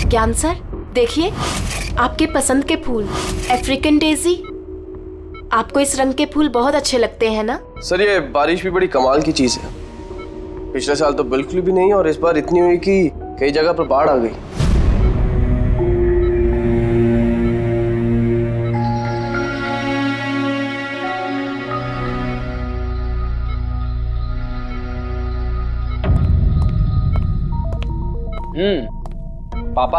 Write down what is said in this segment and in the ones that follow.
ज्ञान सर देखिए, आपके पसंद के फूल, अफ्रीकन डेजी। आपको इस रंग के फूल बहुत अच्छे लगते हैं ना? सर ये बारिश भी बड़ी कमाल की चीज है। पिछले साल तो बिल्कुल भी नहीं और इस बार इतनी हुई कि कई जगह पर बाढ़ आ गई। पापा,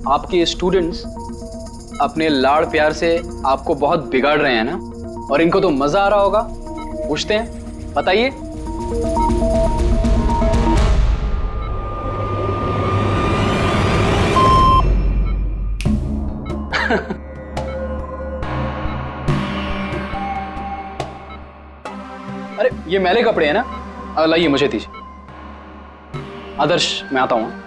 आपके स्टूडेंट्स अपने लाड़ प्यार से आपको बहुत बिगाड़ रहे हैं ना, और इनको तो मजा आ रहा होगा। पूछते हैं, बताइए। अरे ये मैले कपड़े हैं ना, लाइए मुझे दीजिए। आदर्श, मैं आता हूं।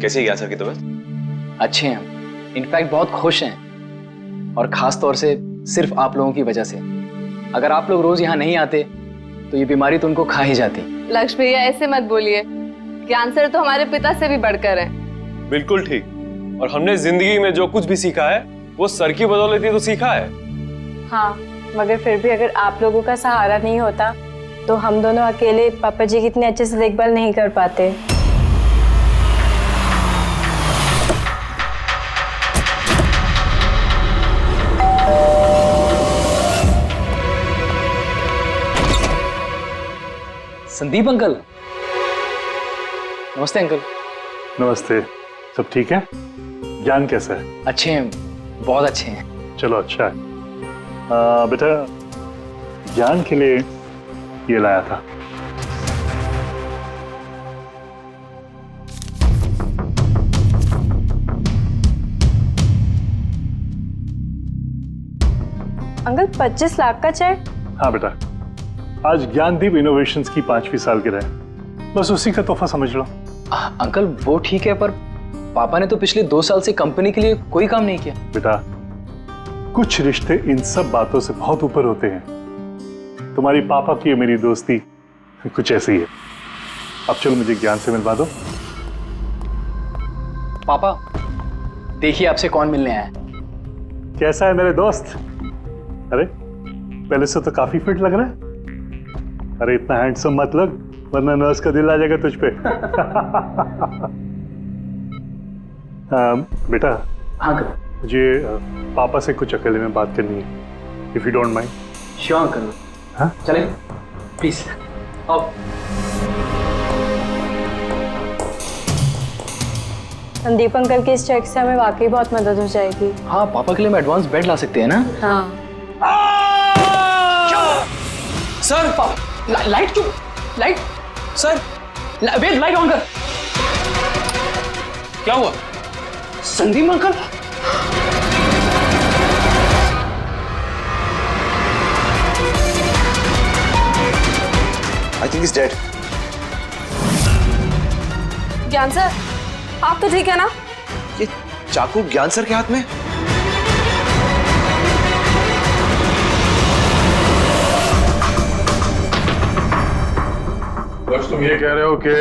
कैसी है ज्ञान सर की तबीयत? अच्छे हैं, इनफैक्ट बहुत खुश हैं, और खास तौर से सिर्फ आप लोगों की वजह से। अगर आप लोग रोज यहाँ नहीं आते तो ये बीमारी तो उनको खा ही जाती। लक्ष्मी भैया ऐसे मत बोलिए, ज्ञान सर तो हमारे पिता से भी बढ़कर हैं। बिल्कुल ठीक। और हमने जिंदगी में जो कुछ भी सीखा है वो सर की बदौलत ही तो सीखा है। हाँ, मगर फिर भी अगर आप लोगों का सहारा नहीं होता तो हम दोनों अकेले पापा जी की इतने अच्छे से देखभाल नहीं कर पाते। संदीप अंकल। नमस्ते अंकल। नमस्ते। सब ठीक है? ज्ञान कैसा है? अच्छे हैं, बहुत अच्छे हैं। चलो अच्छा है। बेटा, ज्ञान के लिए ये लाया था। अंकल 25 लाख का चेक? हाँ बेटा, आज ज्ञानदीप इनोवेशंस की 5वीं सालगिरह है, बस उसी का तोहफा समझ लो। अंकल वो ठीक है, पर पापा ने तो पिछले 2 साल से कंपनी के लिए कोई काम नहीं किया। बेटा, कुछ रिश्ते इन सब बातों से बहुत ऊपर होते हैं। तुम्हारी पापा की मेरी दोस्ती कुछ ऐसी है। अब चलो मुझे ज्ञान से मिलवा दो। पापा देखिए आपसे कौन मिलने आया है। कैसा है मेरे दोस्त? अरे पहले से तो काफी फिट लग रहा है। अरे इतना हैंडसम मत लग, वरना नर्स का दिल आ जाएगा तुझ पे। बेटा। हाँ अंकल। मुझे पापा से कुछ अकेले में बात करनी है, if you don't mind. Sure uncle. हाँ चले प्लीज आओ। संदीप अंकल के इस चेक से हमें वाकई बहुत मदद हो जाएगी। हाँ, पापा के लिए हम एडवांस बेड ला सकते हैं ना? हाँ। सर लाइट क्यों? Light sir, wait, light on कर। क्या हुआ? Sandeep uncle. I think he's dead. Gyan sir, आप तो ठीक है ना? ये चाकू ज्ञान सर के हाथ में? बस तुम ये कह रहे हो कि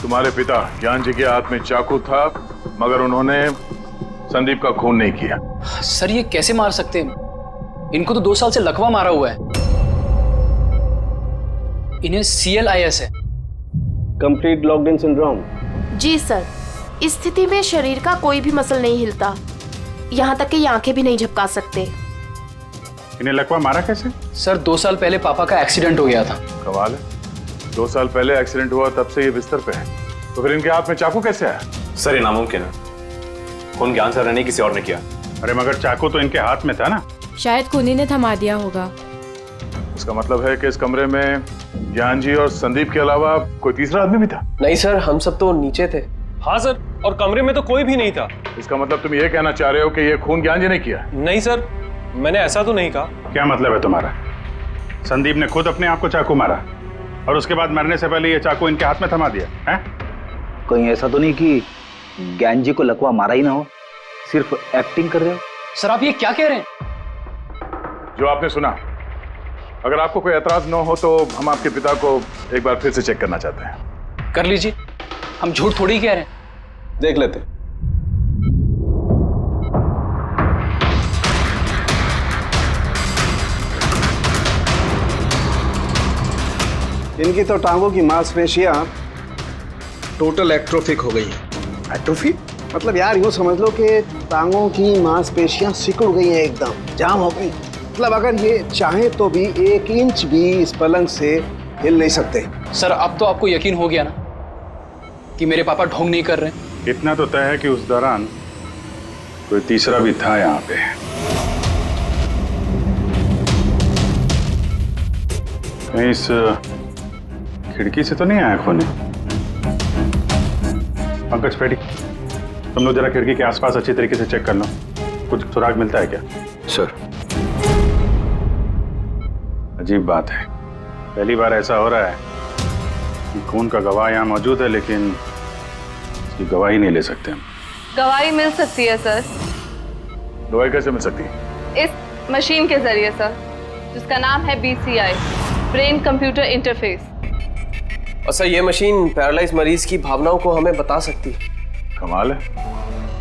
तुम्हारे पिता ज्ञान जी के हाथ में चाकू था, मगर उन्होंने संदीप का खून नहीं किया। सर ये कैसे मार सकते हैं? इनको तो 2 साल से लकवा मारा हुआ है। इन्हें CLIS है, कंप्लीट लॉक्ड इन सिंड्रोम। जी सर, इस स्थिति में शरीर का कोई भी मसल नहीं हिलता, यहाँ तक कि आंखें भी नहीं झपका सकते। इन्हें लकवा मारा कैसे? सर 2 साल पहले पापा का एक्सीडेंट हो गया था। कमाल है, 2 साल पहले एक्सीडेंट हुआ तब से ये बिस्तर पे है, तो फिर इनके हाथ में चाकू कैसे आया? सर ये नामुमकिन है, खून ज्ञान सर ने नहीं किसी और ने किया। अरे मगर चाकू तो इनके हाथ में था ना? शायद कुनी ने थमा दिया होगा। इसका मतलब है कि इस कमरे में ज्ञान जी और संदीप के अलावा कोई तीसरा आदमी भी था? नहीं सर, हम सब तो नीचे थे। हाँ सर, और कमरे में तो कोई भी नहीं था। इसका मतलब तुम ये कहना चाह रहे हो कि ये खून ज्ञान जी ने किया? नहीं सर, मैंने ऐसा तो नहीं कहा। क्या मतलब है तुम्हारा? संदीप ने खुद अपने आप को चाकू मारा और उसके बाद मरने से पहले ये चाकू इनके हाथ में थमा दिया है? कहीं ऐसा तो नहीं कि ज्ञान जी को लकवा मारा ही ना हो, सिर्फ एक्टिंग कर रहे हो? सर आप ये क्या कह रहे हैं? जो आपने सुना अगर आपको कोई एतराज न हो तो हम आपके पिता को एक बार फिर से चेक करना चाहते हैं। कर लीजिए, हम झूठ थोड़ी कह रहे हैं। देख लेते। इनकी तो टांगों की मांसपेशियां टोटल एट्रोफिक हो गई हैं। एट्रोफिक मतलब यार यूँ समझ लो कि टांगों की मांसपेशियां सिकुड़ गई हैं, एकदम जाम हो गई। मतलब अगर ये चाहे तो भी 1 इंच भी इस पलंग से हिल नहीं सकते। सर अब तो आपको यकीन हो गया ना कि मेरे पापा ढोंग नहीं कर रहे? इतना तो तय है कि उस दौरान कोई तीसरा भी था यहाँ पे। कहीं इस खिड़की से तो नहीं आया खून? पंकज पेटी, तुम लोग जरा खिड़की के आसपास अच्छी तरीके से चेक कर लो, कुछ सुराग मिलता है क्या? सर अजीब बात है, पहली बार ऐसा हो रहा है कि खून का गवाह यहाँ मौजूद है लेकिन इसकी गवाही नहीं ले सकते हम। गवाही मिल सकती है सर, गवाही कैसे मिल सकती है? इस मशीन के जरिए सर, जिसका नाम है BCI, ब्रेन कंप्यूटर इंटरफेस। और सर ये मशीन पैरालाइज मरीज की भावनाओं को हमें बता सकती है। कमाल है,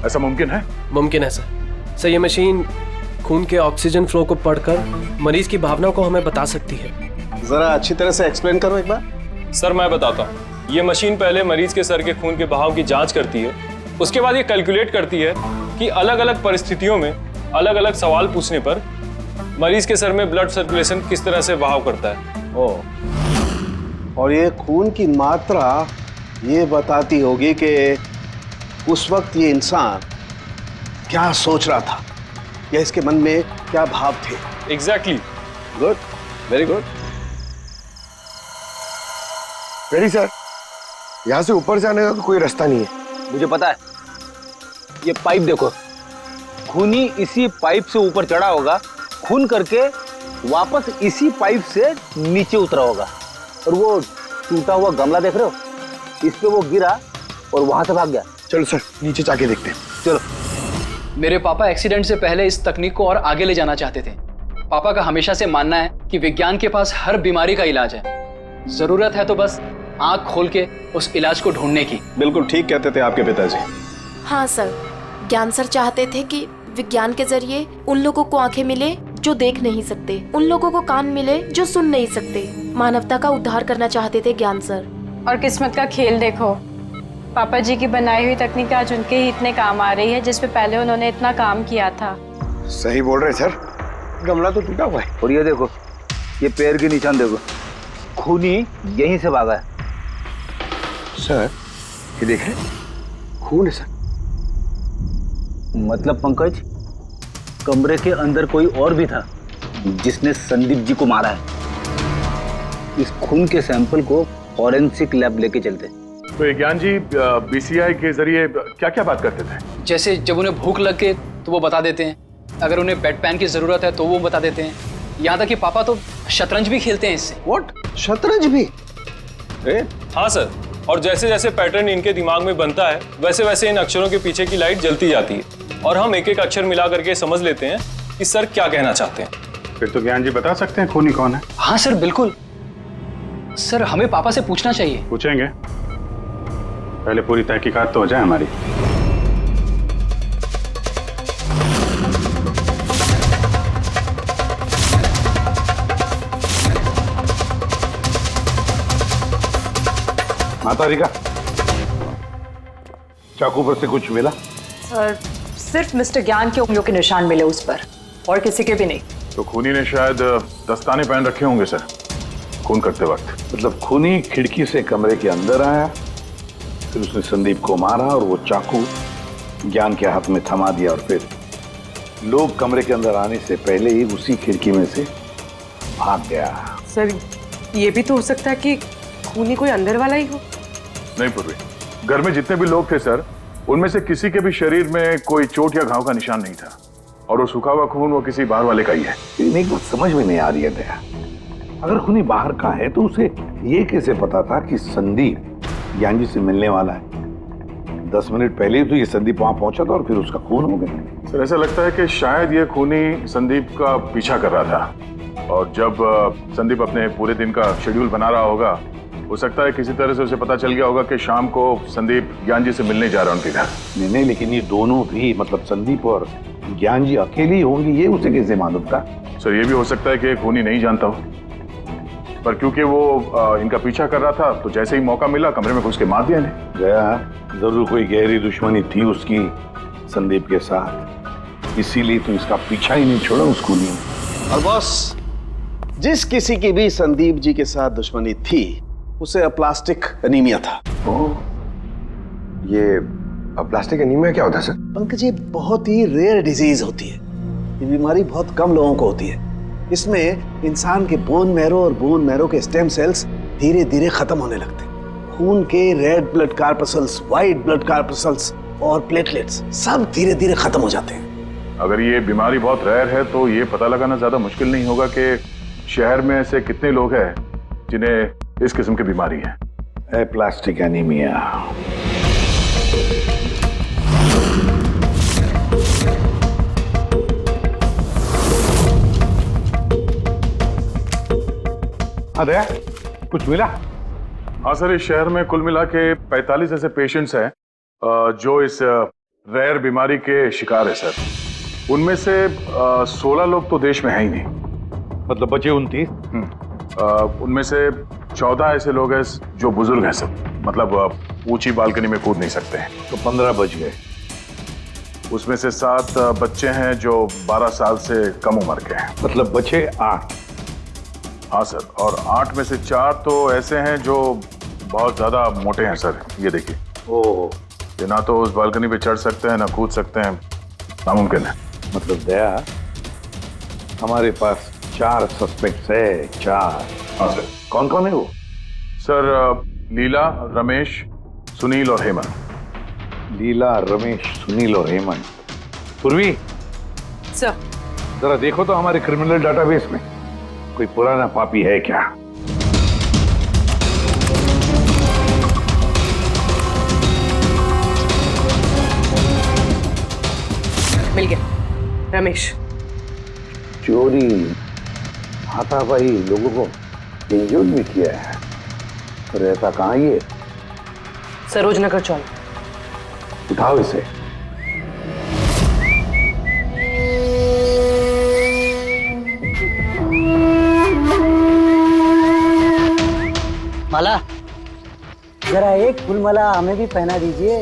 ऐसा मुमकिन है? मुमकिन है सर। सर ये मशीन खून के ऑक्सीजन फ्लो को पढ़कर मरीज की भावनाओं को हमें बता सकती है। जरा अच्छी तरह से एक्सप्लेन करो एक बार। सर मैं बताता हूँ। ये मशीन पहले मरीज के सर के खून के बहाव की जांच करती है, उसके बाद ये कैलकुलेट करती है कि अलग अलग परिस्थितियों में अलग अलग सवाल पूछने पर मरीज के सर में ब्लड सर्कुलेशन किस तरह से बहाव करता है। ओह, और ये खून की मात्रा ये बताती होगी कि उस वक्त ये इंसान क्या सोच रहा था या इसके मन में क्या भाव थे। Exactly. Good, very good. Ready sir, यहाँ से ऊपर जाने का कोई रास्ता नहीं है। मुझे पता है, ये पाइप देखो, खूनी इसी पाइप से ऊपर चढ़ा होगा, खून करके वापस इसी पाइप से नीचे उतरा होगा। और वो टूटा हुआ गमला देख रहे हो, इस पे वो गिरा और वहां से भाग गया। चलो सर नीचे जाके देखते हैं। चलो। मेरे पापा एक्सीडेंट से पहले इस तकनीक को और आगे ले जाना चाहते थे। पापा का हमेशा से मानना है कि विज्ञान के पास हर बीमारी का इलाज है, जरूरत है तो बस आंख खोल के उस इलाज को ढूंढने की। बिल्कुल ठीक कहते थे आपके पिताजी। हाँ सर, ज्ञान सर चाहते थे कि विज्ञान के जरिए उन लोगों को आंखें मिले जो देख नहीं सकते, उन लोगों को कान मिले जो सुन नहीं सकते। मानवता का उद्धार करना चाहते थे ज्ञान सर। और किस्मत का खेल देखो, पापा जी की बनाई हुई तकनीक आज उनके ही इतने काम आ रही है जिसपे पहले उन्होंने इतना काम किया था। सही बोल रहे सर, गमला तो टूटा हुआ है। और ये देखो, ये पैर के निशान देखो, खूनी यहीं से भागा है। सर ये देखें, खून है सर। मतलब पंकज, कमरे के अंदर कोई और भी था जिसने संदीप जी को मारा है। इस खून के सैंपल को फॉरेंसिक लैब लेके चलते। तो ज्ञान जी BCI के जरिए क्या क्या बात करते थे? जैसे जब उन्हें भूख लग के तो वो बता देते हैं, अगर उन्हें बेड पैन की जरूरत है तो वो बता देते हैं। यहाँ तक कि पापा तो शतरंज भी खेलते हैं इससे। व्हाट, शतरंज भी? हाँ सर, और जैसे जैसे पैटर्न इनके दिमाग में बनता है वैसे वैसे इन अक्षरों के पीछे की लाइट जलती जाती है और हम एक एक अक्षर मिला करके समझ लेते हैं कि सर क्या कहना चाहते हैं। फिर तो ज्ञान जी बता सकते हैं खूनी कौन है? हाँ सर बिल्कुल। सर हमें पापा से पूछना चाहिए। पूछेंगे, पहले पूरी तहकीकात तो हो जाए हमारी। माता रिका, चाकू पर से कुछ मिला? सर सिर्फ मिस्टर ज्ञान के उंगलियों के निशान मिले उस पर, और किसी के भी नहीं। तो खूनी ने शायद दस्ताने पहन रखे होंगे सर खून करते वक्त। मतलब खूनी खिड़की से कमरे के अंदर आया, फिर उसने संदीप को मारा और वो चाकू ज्ञान के हाथ में थमा दिया और फिर लोग कमरे के अंदर आने से पहले ही उसी खिड़की में से भाग गया। सर ये भी तो हो सकता है कि खूनी कोई अंदर वाला ही हो। नहीं पूर्वी, घर में जितने भी लोग थे सर, उनमें से किसी के भी शरीर में कोई चोट या घाव का निशान नहीं था, और वो सूखा हुआ खून वो किसी बाहर वाले का ही है। एक बात समझ में नहीं आ रही है दया, अगर खूनी बाहर का है तो उसे ये कैसे पता था कि संदीप ज्ञान जी से मिलने वाला है? 10 मिनट पहले ही तो ये संदीप वहां पहुंचा था और फिर उसका खून हो गया। सर ऐसा लगता है कि शायद ये खूनी संदीप का पीछा कर रहा था और जब संदीप अपने पूरे दिन का शेड्यूल बना रहा होगा, हो सकता है किसी तरह से उसे पता चल गया होगा कि शाम को संदीप ज्ञान जी से मिलने जा रहा है उनके घर। नहीं नहीं, लेकिन ये दोनों भी, मतलब संदीप और ज्ञान जी अकेले ही होंगे, ये उसे कैसे मालूम था? सर ये भी हो सकता है कि खूनी नहीं जानता हो, पर क्योंकि वो इनका पीछा कर रहा था तो जैसे ही मौका मिला कमरे में घुस के मार दिया इन्हें। गया जरूर कोई गहरी दुश्मनी थी उसकी संदीप के साथ, इसीलिए तो इसका पीछा ही नहीं छोड़ा उस खूनी ने। और बॉस, जिस किसी की भी संदीप जी के साथ दुश्मनी थी उसे प्लास्टिक एनीमिया था। ये प्लास्टिक एनीमिया क्या होता है सर? पंकज, ये बहुत ही रेयर डिजीज होती है। ये बीमारी बहुत कम लोगों को होती है। इसमें इंसान के बोन मैरो और बोन मैरो के स्टेम सेल्स धीरे धीरे खत्म होने लगते हैं। खून के red blood corpuscles, white blood corpuscles और प्लेटलेट्स सब धीरे धीरे खत्म हो जाते हैं। अगर ये बीमारी बहुत रेयर है तो ये पता लगाना ज्यादा मुश्किल नहीं होगा कि शहर में ऐसे कितने लोग हैं जिन्हें इस किस्म की बीमारी है। Plastic anaemia. दया, कुछ मिला? हाँ सर, इस शहर में कुल मिला के 45 ऐसे पेशेंट्स हैं जो इस रेयर बीमारी के शिकार है सर। उनमें से 16 लोग तो देश में है ही नहीं, मतलब बचे 29। उनमें से 14 ऐसे लोग हैं जो बुजुर्ग हैं सर, मतलब ऊंची बालकनी में कूद नहीं सकते हैं। तो 15 बच गए। उसमें से 7 बच्चे हैं जो 12 साल से कम उम्र के हैं, मतलब बचे 8। हाँ सर, और 8 में से 4 तो ऐसे हैं जो बहुत ज्यादा मोटे हैं सर। ये देखिए, ये ना तो उस बालकनी पे चढ़ सकते हैं ना कूद सकते हैं, नामुमकिन है। मतलब दया, हमारे पास 4 सस्पेक्ट्स है। 4? हाँ सर। कौन कौन है वो? सर लीला, रमेश, सुनील और हेमंत। लीला, रमेश, सुनील और हेमंत। पूर्वी सर, जरा देखो तो हमारे क्रिमिनल डाटाबेस में कोई पुराना पापी है क्या? मिल गया रमेश। चोरी, हाथापाई, लोगों को इंजर्ड भी किया है। रहता कहाँ ये? सरोजनगर चौक। उठाओ इसे। माला, जरा एक फूल माला हमें भी पहना दीजिए।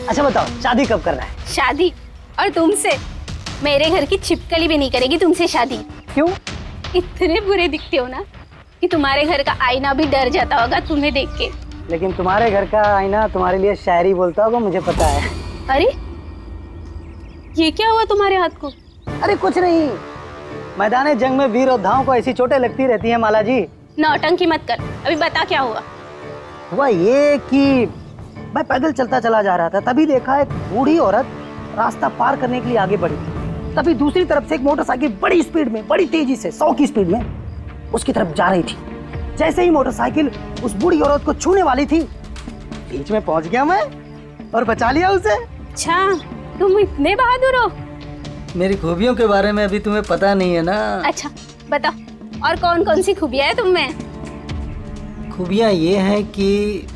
अच्छा बताओ, शादी कब करना है? शादी? और तुमसे? मेरे घर की छिपकली भी नहीं करेगी तुमसे शादी। क्यों? इतने बुरे दिखते हो ना कि तुम्हारे घर का आईना भी डर जाता होगा तुम्हें देख के। लेकिन तुम्हारे घर का आईना तुम्हारे लिए शायरी बोलता होगा, मुझे पता है। अरे ये क्या हुआ तुम्हारे हाथ को? अरे कुछ नहीं, मैदान जंग में वीर योद्धाओं को ऐसी चोटें लगती रहती हैं माला जी। नौटंकी मत कर, अभी बता क्या हुआ। हुआ ये कि मैं पैदल चलता चला जा रहा था, तभी देखा एक बूढ़ी औरत रास्ता पार करने के लिए आगे बढ़ी। तभी दूसरी तरफ से एक मोटरसाइकिल बड़ी स्पीड में, बड़ी तेजी से 100 की स्पीड में उसकी तरफ जा रही थी। जैसे ही मोटरसाइकिल उस बूढ़ी औरत को छूने वाली थी, बीच में पहुंच गया मैं और बचा लिया उसे। अच्छा, तुम इतने बहादुर हो। मेरी खूबियों के बारे में अभी तुम्हें पता नहीं है ना। अच्छा बताओ, और कौन कौन सी खूबियां है तुम में? खूबियां ये हैं कि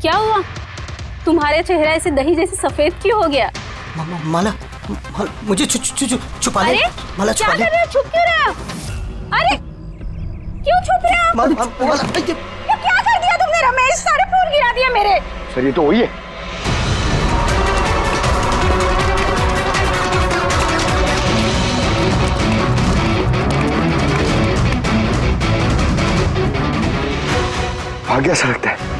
क्या हुआ? तुम्हारे चेहरा ऐसे दही जैसे सफेद क्यों हो गया? माला, मुझे छुपा ले। अरे माला, क्या कर रहे हो? छुप क्यों रहे हो? अरे क्यों छुप रहे हो? ये क्या कर दिया तुमने रमेश? सारे फूल गिरा दिया मेरे। सर ये तो वही है। भाग गया ऐसा लगता है।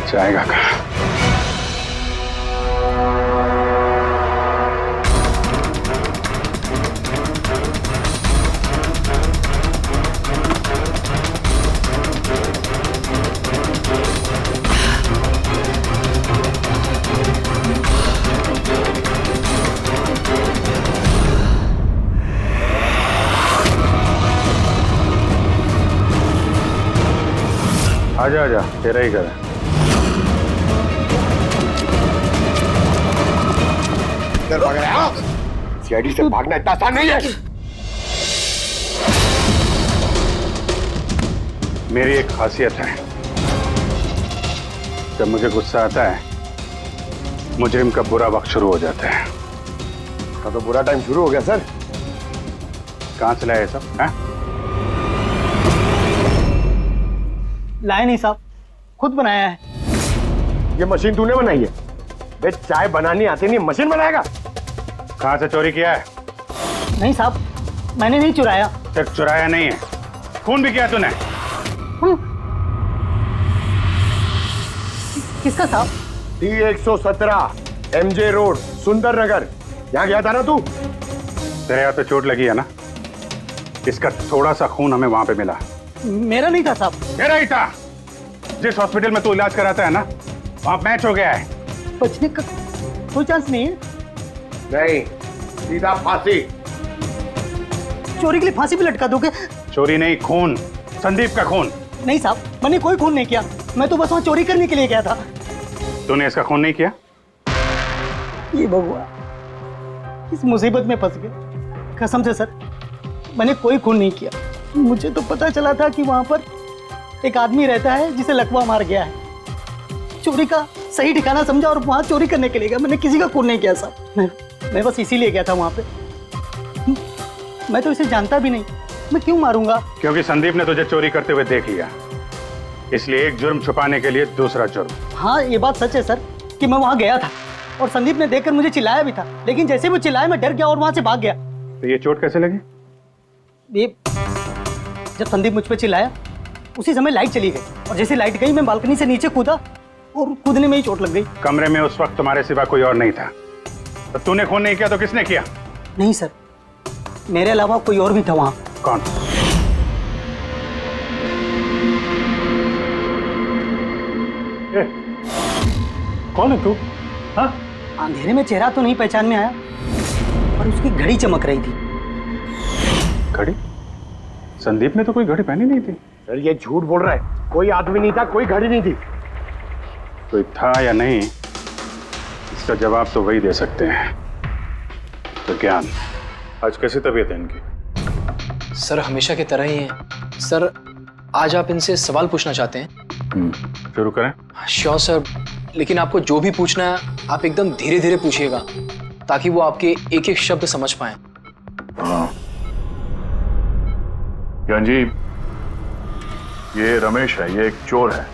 जाएगा कहाँ? आजा आजा, तेरा ही घर है। सीआईडी से भागना इतना आसान नहीं है। मेरी एक खासियत है, जब मुझे गुस्सा आता है मुजरिम का बुरा वक्त शुरू हो जाता है। तो बुरा टाइम शुरू हो गया सर। कहाँ से लाया ये सब? लाए नहीं साहब, खुद बनाया है। ये मशीन तूने बनाई है? बे चाय बनानी आती नहीं, मशीन बनाएगा? कहाँ से चोरी किया है? नहीं साहब, मैंने नहीं चुराया। सिर्फ चुराया नहीं है, खून भी किया तूने। किसका साहब? D117 MJ रोड सुंदर नगर, यहाँ गया था ना तू? तेरे हाथ पे चोट लगी है ना, इसका थोड़ा सा खून हमें वहां पे मिला। मेरा नहीं था साहब। मेरा ही था। जिस हॉस्पिटल में तू इलाज कराता है ना, वहां मैच हो गया है। बचने का कोई चांस नहीं है। नहीं, सीधा फांसी। चोरी के लिए फांसी भी लटका दोगे? चोरी नहीं, खून, संदीप का खून। नहीं साहब, मैंने कोई खून नहीं किया, मैं तो बस वहां चोरी करने के लिए गया था। तूने इसका खून नहीं किया? ये भगवान, इस मुसीबत में फंस गए। कसम से सर, मैंने कोई खून नहीं किया। मुझे तो पता चला था कि वहां पर एक आदमी रहता है जिसे लकवा मार गया है। चोरी का सही ठिकाना समझा और वहां चोरी करने के लिए गया। मैंने किसी का खून नहीं किया साहब, मैं बस इसीलिए गया था वहां पे। मैं तो इसे जानता भी नहीं, मैं क्यों मारूंगा? क्योंकि संदीप ने तुझे चोरी करते हुए देख लिया, इसलिए एक जुर्म छुपाने के लिए दूसरा जुर्म। हाँ, ये बात सच है सर कि मैं वहां गया था और संदीप ने देखकर मुझे चिल्लाया भी था, लेकिन जैसे वो चिल्लाया मैं डर गया और वहां से भाग गया। तो ये चोट कैसे लगी? ये जब संदीप मुझ पे चिल्लाया उसी समय लाइट चली गई और जैसे लाइट गई मैं बालकनी से नीचे कूदा और कूदने में ही चोट लग गई। कमरे में उस वक्त तुम्हारे सिवा कोई और नहीं था, तो तूने खून नहीं किया तो किसने किया? नहीं सर, मेरे अलावा कोई और भी था वहां। कौन? कौन है तू? हाँ? अंधेरे में चेहरा तो नहीं पहचान में आया, पर उसकी घड़ी चमक रही थी। घड़ी? संदीप ने तो कोई घड़ी पहनी नहीं थी। सर ये झूठ बोल रहा है, कोई आदमी नहीं था, कोई घड़ी नहीं थी। कोई था या नहीं, इसका जवाब तो वही दे सकते हैं। तो ज्ञान, आज कैसी तबीयत है इनकी? सर हमेशा की तरह ही है। सर आज आप इनसे सवाल पूछना चाहते हैं? शुरू करें? श्योर सर, लेकिन आपको जो भी पूछना है आप एकदम धीरे धीरे पूछिएगा ताकि वो आपके एक एक शब्द समझ पाए। ज्ञान जी, ये रमेश है, ये एक चोर है।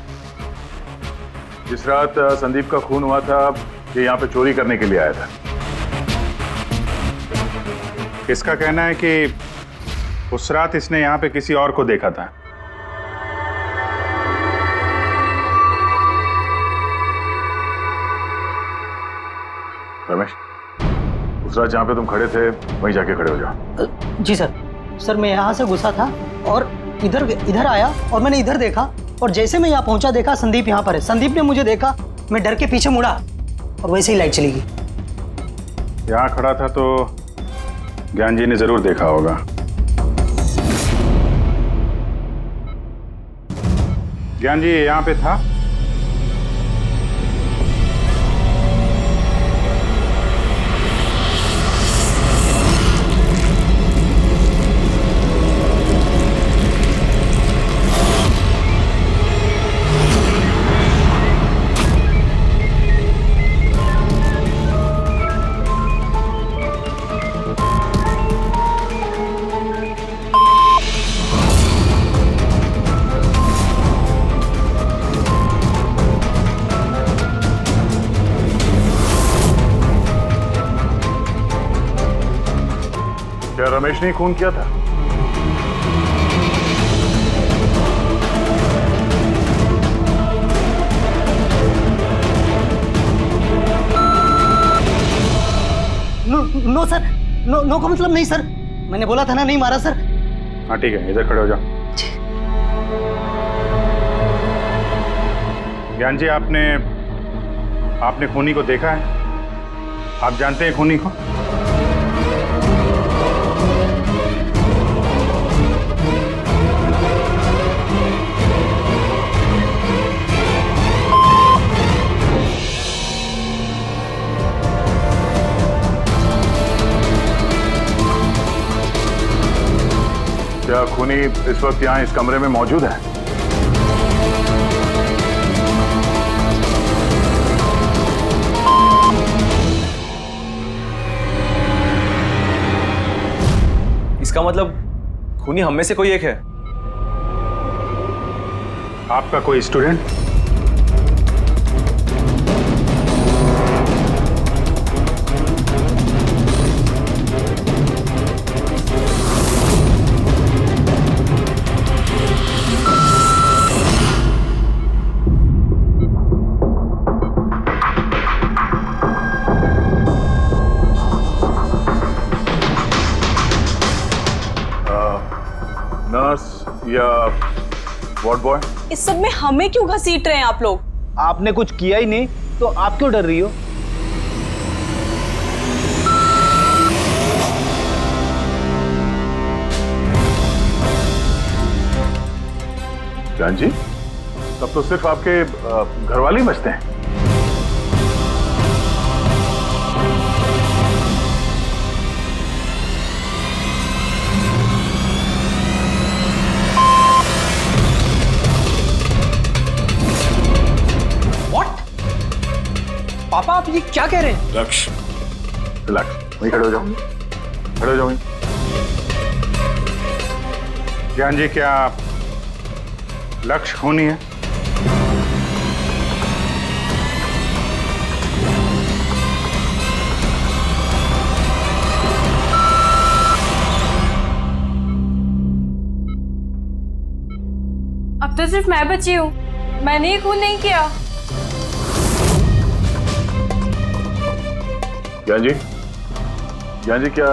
जिस रात संदीप का खून हुआ था, ये यहाँ पे चोरी करने के लिए आया था। इसका कहना है कि उस रात इसने यहाँ पे किसी और को देखा था। रमेश, उस रात जहाँ पे तुम खड़े थे वहीं जाके खड़े हो जाओ। जी सर। सर मैं यहाँ से घुसा था और इधर आया और मैंने इधर देखा और जैसे मैं यहाँ पहुंचा देखा संदीप यहाँ पर है। संदीप ने मुझे देखा, मैं डर के पीछे मुड़ा और वैसे ही लाइट चली गई। यहाँ खड़ा था तो ज्ञान जी ने जरूर देखा होगा। ज्ञान जी यहाँ पे था? क्या रमेश ने खून किया था? नो सर, नो का मतलब नहीं सर, मैंने बोला था ना नहीं मारा सर। हाँ ठीक है, इधर खड़े हो जाओ। ज्ञान जी, आपने खूनी को देखा है? आप जानते हैं खूनी को? खूनी इस वक्त यहाँ इस कमरे में मौजूद है? इसका मतलब खूनी हम में से कोई एक है। आपका कोई स्टूडेंट? नर्स या वार्ड बॉय? इस सब में हमें क्यों घसीट रहे हैं आप लोग? आपने कुछ किया ही नहीं तो आप क्यों डर रही हो? जान जी, तब तो सिर्फ आपके घर वाले ही बचते हैं। पापा आप ये क्या कह रहे हैं? लक्ष्य, रिलैक्स, वहीं खड़े हो जाओ, खड़े हो जाओ। ज्ञान जी, क्या लक्ष्य खूनी है? अब तो सिर्फ मैं बची हूँ, मैंने ही खून नहीं किया। ज्ञान जी, क्या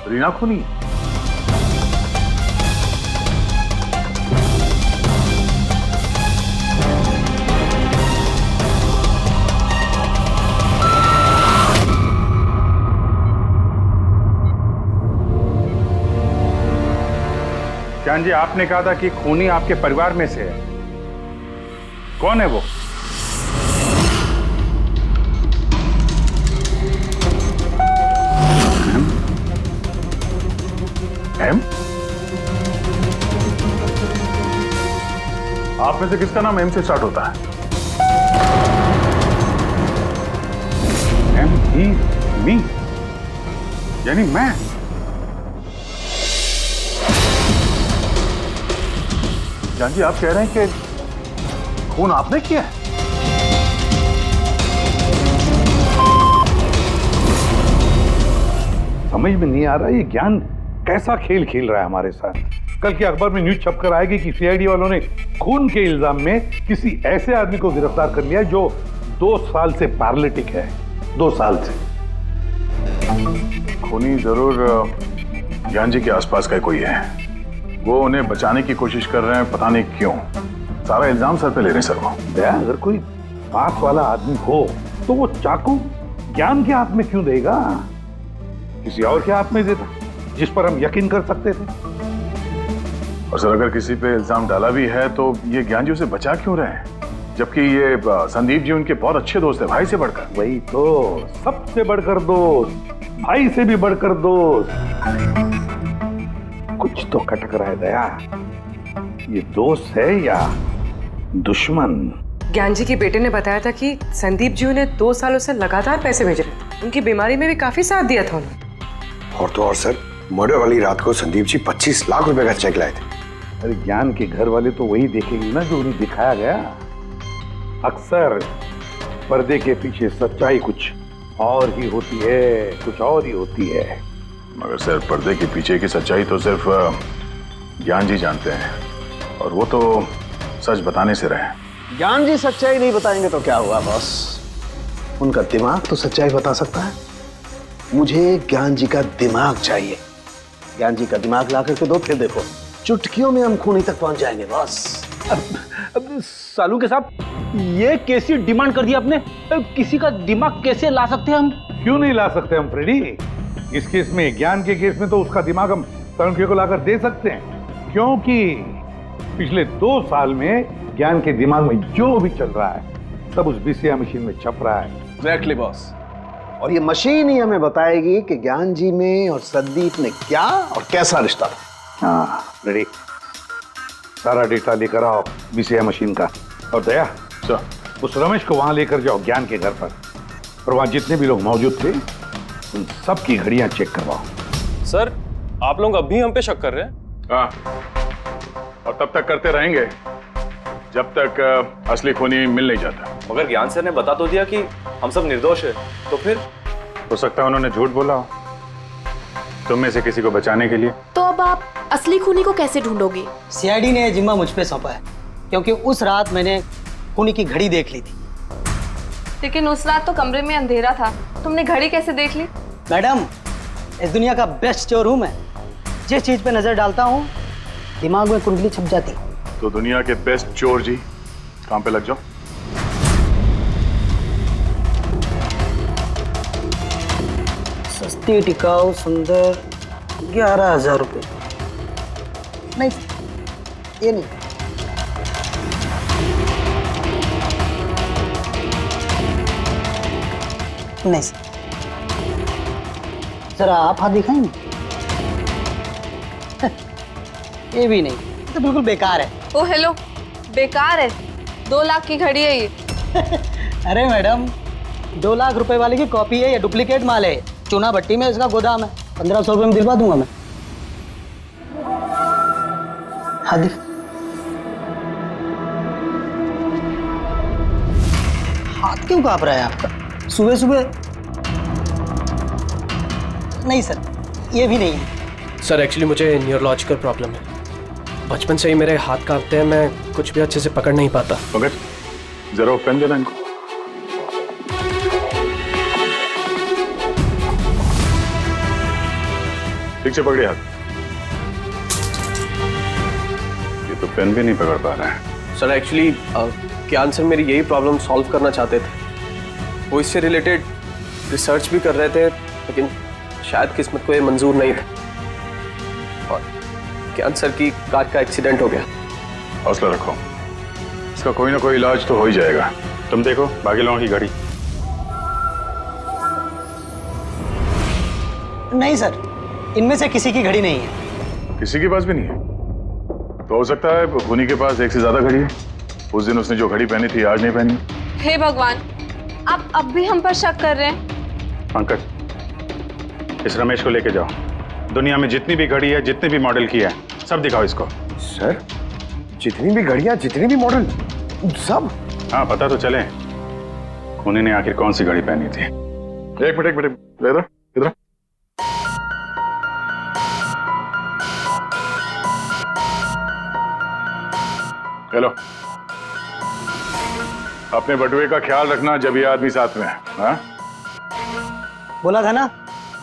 रीना खूनी? ज्ञान जी, आपने कहा था कि खूनी आपके परिवार में से है। कौन है वो? एम? आप में से किसका नाम एम से स्टार्ट होता है? एम, ही, मी, यानी मैं। जान जी, आप कह रहे हैं कि खून आपने किया है? समझ में नहीं आ रहा ये ज्ञान कैसा खेल खेल रहा है हमारे साथ। कल के अखबार में न्यूज छपकर आएगी कि सीआईडी वालों ने खून के इल्जाम में किसी ऐसे आदमी को गिरफ्तार कर लिया जो 2 साल से पैरालिटिक है। 2 साल से। खूनी जरूर ज्ञान जी के आसपास का कोई है। वो उन्हें बचाने की कोशिश कर रहे हैं, पता नहीं क्यों। सारा इल्जाम सर पे ले रहे हैं सर वो। दया, अगर कोई पास वाला आदमी हो तो वो चाकू ज्ञान के हाथ में क्यों देगा? किसी और के हाथ में देता जिस पर हम यकीन कर सकते थे। और सर, अगर किसी पे इल्जाम डाला भी है तो ये ज्ञान जी उसे बचा क्यों रहे हैं? जबकि ये संदीप जी उनके बहुत अच्छे दोस्त है, भाई से बढ़कर। वही तो, सबसे बढ़कर दोस्त, भाई से भी बढ़कर दोस्त। कुछ तो खटक रहा है दया। ये दोस्त है या दुश्मन? ज्ञान जी के बेटे ने बताया था कि संदीप जी उन्हें 2 सालों से लगातार पैसे भेज रहे थे। उनकी बीमारी में भी काफी साथ दिया था उन्होंने। और तो और सर, मर्डर वाली रात को संदीप जी 25 लाख रुपए का चेक लाए थे। अरे ज्ञान के घर वाले तो वही देखेंगे ना जो उन्हें दिखाया गया। अक्सर पर्दे के पीछे सच्चाई कुछ और ही होती है, कुछ और ही होती है। मगर सर, पर्दे के पीछे की सच्चाई तो सिर्फ ज्ञान जी जानते हैं, और वो तो सच बताने से रहे। ज्ञान जी सच्चाई नहीं बताएंगे तो क्या हुआ बॉस? उनका दिमाग तो सच्चाई बता सकता है। मुझे ज्ञान जी का दिमाग चाहिए। ज्ञान जी का दिमाग ला करके दो, फिर देखो चुटकियों में हम खूनी तक पहुंच जाएंगे बॉस। अब सालू के साहब, ये कैसी डिमांड कर दी आपने? किसी का दिमाग कैसे ला सकते हैं हम? क्यों नहीं ला सकते हम फ्रेडी? इस केस में, ज्ञान के केस में तो उसका दिमाग हम तरुण को लाकर दे सकते हैं, क्योंकि पिछले 2 साल में ज्ञान के दिमाग में जो भी चल रहा है सब उस बीसीआर मशीन में छप रहा है। Exactly boss. और ये मशीन ही हमें बताएगी कि ज्ञान जी में और संदीप में क्या और कैसा रिश्ता था। हाँ रेडी, सारा डेटा लेकर आओ बीसीआई मशीन का। और दया सर, उस रमेश को वहां लेकर जाओ ज्ञान के घर पर, और वहां जितने भी लोग मौजूद थे उन सब की घड़ियां चेक करवाओ। सर, आप लोग अब भी हम पे शक कर रहे हैं? हाँ, और तब तक करते रहेंगे जब तक असली खूनी मिल नहीं जाता। मगर ज्ञान सर ने बता तो दिया कि हम सब निर्दोष है, तो फिर? हो सकता है उन्होंने झूठ बोला हो तुम में से किसी को बचाने के लिए। तो अब आप असली खूनी को कैसे ढूंढोगे? सीआईडी ने जिम्मा मुझ पे सौंपा है, क्योंकि उस रात मैंने खूनी की घड़ी देख ली थी। लेकिन उस रात तो कमरे में अंधेरा था, तुमने घड़ी कैसे देख ली? मैडम, इस दुनिया का बेस्ट चोर हूं मैं। जिस चीज पे नजर डालता हूं दिमाग में कुंडली छप जाती। तो दुनिया के बेस्ट चोर जी काम पे लग जाओ। सस्ती टिकाऊ सुंदर 11,000 रुपये। नहीं, ये नहीं। नहीं सर, जरा आप हाथ दिखाएंगे? ये भी नहीं, ये तो बिल्कुल बेकार है। ओ हेलो, बेकार है? 2 लाख की घड़ी है ये। अरे मैडम, 2 लाख रुपए वाले की कॉपी है, ये डुप्लीकेट माल है। चूना भट्टी में इसका गोदाम है, 1500 रुपये में दिलवा दूंगा मैं। हाँ दिख, हाथ क्यों कांप रहा है आपका सुबह सुबह? नहीं सर, ये भी नहीं है। सर एक्चुअली मुझे न्यूरोलॉजिकल प्रॉब्लम है, बचपन से ही मेरे हाथ कांपते हैं, मैं कुछ भी अच्छे से पकड़ नहीं पाता। मगर जरा पेन देना इनको। ठीक से पकड़िए हाथ। ये तो पेन भी नहीं पकड़ पा रहा है। सर एक्चुअली ज्ञान सर मेरी यही प्रॉब्लम सॉल्व करना चाहते थे। वो इससे रिलेटेड रिसर्च भी कर रहे थे, लेकिन शायद किस्मत को ये मंजूर नहीं था और ज्ञान सर की कार का एक्सीडेंट हो गया। हौसला रखो, इसका कोई ना कोई इलाज तो हो ही जाएगा। तुम देखो बाकी लोगों की घड़ी। नहीं सर, इनमें से किसी की घड़ी नहीं है। किसी के पास भी नहीं है? तो हो सकता है खूनी के पास एक से ज्यादा घड़ी है। उस दिन उसने जो घड़ी पहनी थी आज नहीं पहनी। हे भगवान, आप अब भी हम पर शक कर रहे हैं? पंकज, इस रमेश को लेके जाओ। दुनिया में जितनी भी घड़ी है, जितने भी मॉडल की है, सब दिखाओ इसको। सर, जितनी भी घड़ियां, जितने भी मॉडल, सब? हाँ, पता तो चले खूनी ने आखिर कौन सी घड़ी पहनी थी। एक मिनट इधर इधर। हेलो, अपने बटुए का ख्याल रखना जब ये आदमी साथ में है। हाँ? बोला था ना,